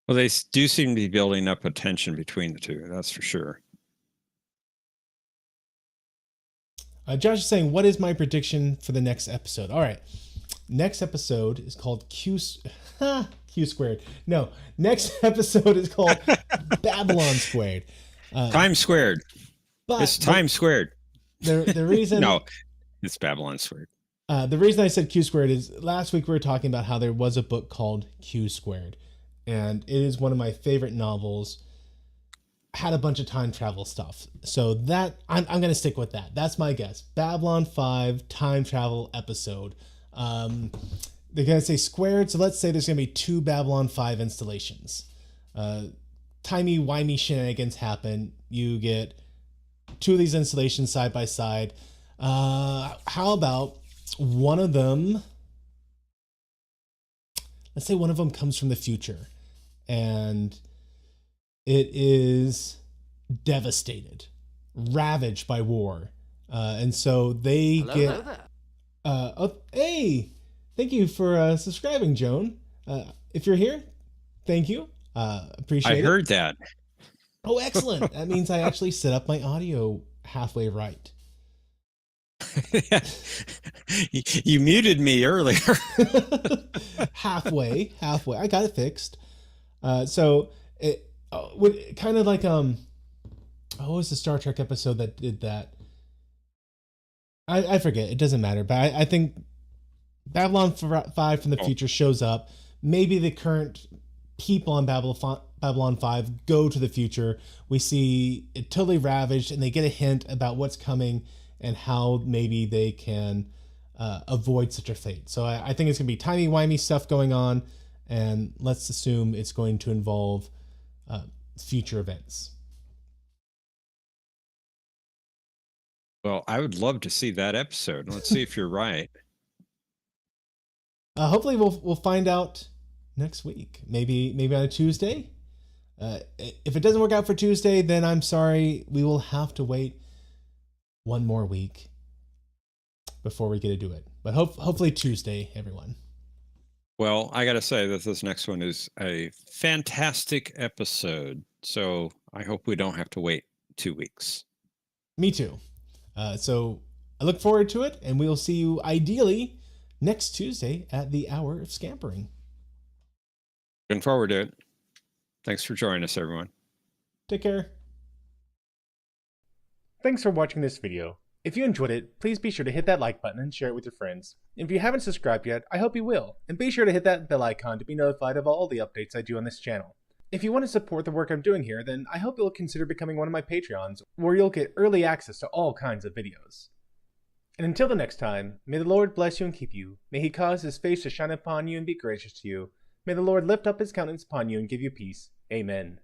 B: Well, they do seem to be building up a tension between the two. That's for sure.
A: Josh is saying, what is my prediction for the next episode? All right. Next episode is called Q squared. No, next episode is called Babylon squared.
B: Time squared. It's time squared.
A: The reason...
B: No, it's Babylon squared.
A: The reason I said Q squared is last week we were talking about how there was a book called Q squared. And it is one of my favorite novels. Had a bunch of time travel stuff. So that I'm going to stick with that. That's my guess. Babylon 5 time travel episode. They're going to say squared. So let's say there's going to be 2 Babylon 5 installations. Timey-wimey shenanigans happen. You get 2 of these installations side by side. How about one of them? Let's say one of them comes from the future. And it is devastated, ravaged by war. And so they get... hey, thank you for subscribing, Joan. If you're here, thank you. Appreciate it.
B: I heard that.
A: Oh, excellent. That means I actually set up my audio halfway right.
B: You muted me earlier.
A: halfway. I got it fixed. So it would kind of like what was the Star Trek episode that did that? I forget. It doesn't matter. But I think Babylon 5 from the future shows up. Maybe the current people on Babylon 5 go to the future. We see it totally ravaged, and they get a hint about what's coming and how maybe they can avoid such a fate. So I think it's going to be timey-wimey stuff going on, and let's assume it's going to involve future events.
B: Well, I would love to see that episode. Let's see if you're right.
A: Hopefully we'll find out next week. Maybe on a Tuesday. If it doesn't work out for Tuesday, then I'm sorry. We will have to wait one more week before we get to do it. But hopefully Tuesday, everyone.
B: Well, I got to say that this next one is a fantastic episode. So I hope we don't have to wait 2 weeks.
A: Me too. So I look forward to it, and we'll see you ideally next Tuesday at the hour of scampering.
B: Looking forward to it. Thanks for joining us, everyone.
A: Take care. Thanks for watching this video. If you enjoyed it, please be sure to hit that like button and share it with your friends. If you haven't subscribed yet, I hope you will, and be sure to hit that bell icon to be notified of all the updates I do on this channel. If you want to support the work I'm doing here, then I hope you'll consider becoming one of my Patreons, where you'll get early access to all kinds of videos. And until the next time, may the Lord bless you and keep you. May he cause his face to shine upon you and be gracious to you. May the Lord lift up his countenance upon you and give you peace. Amen.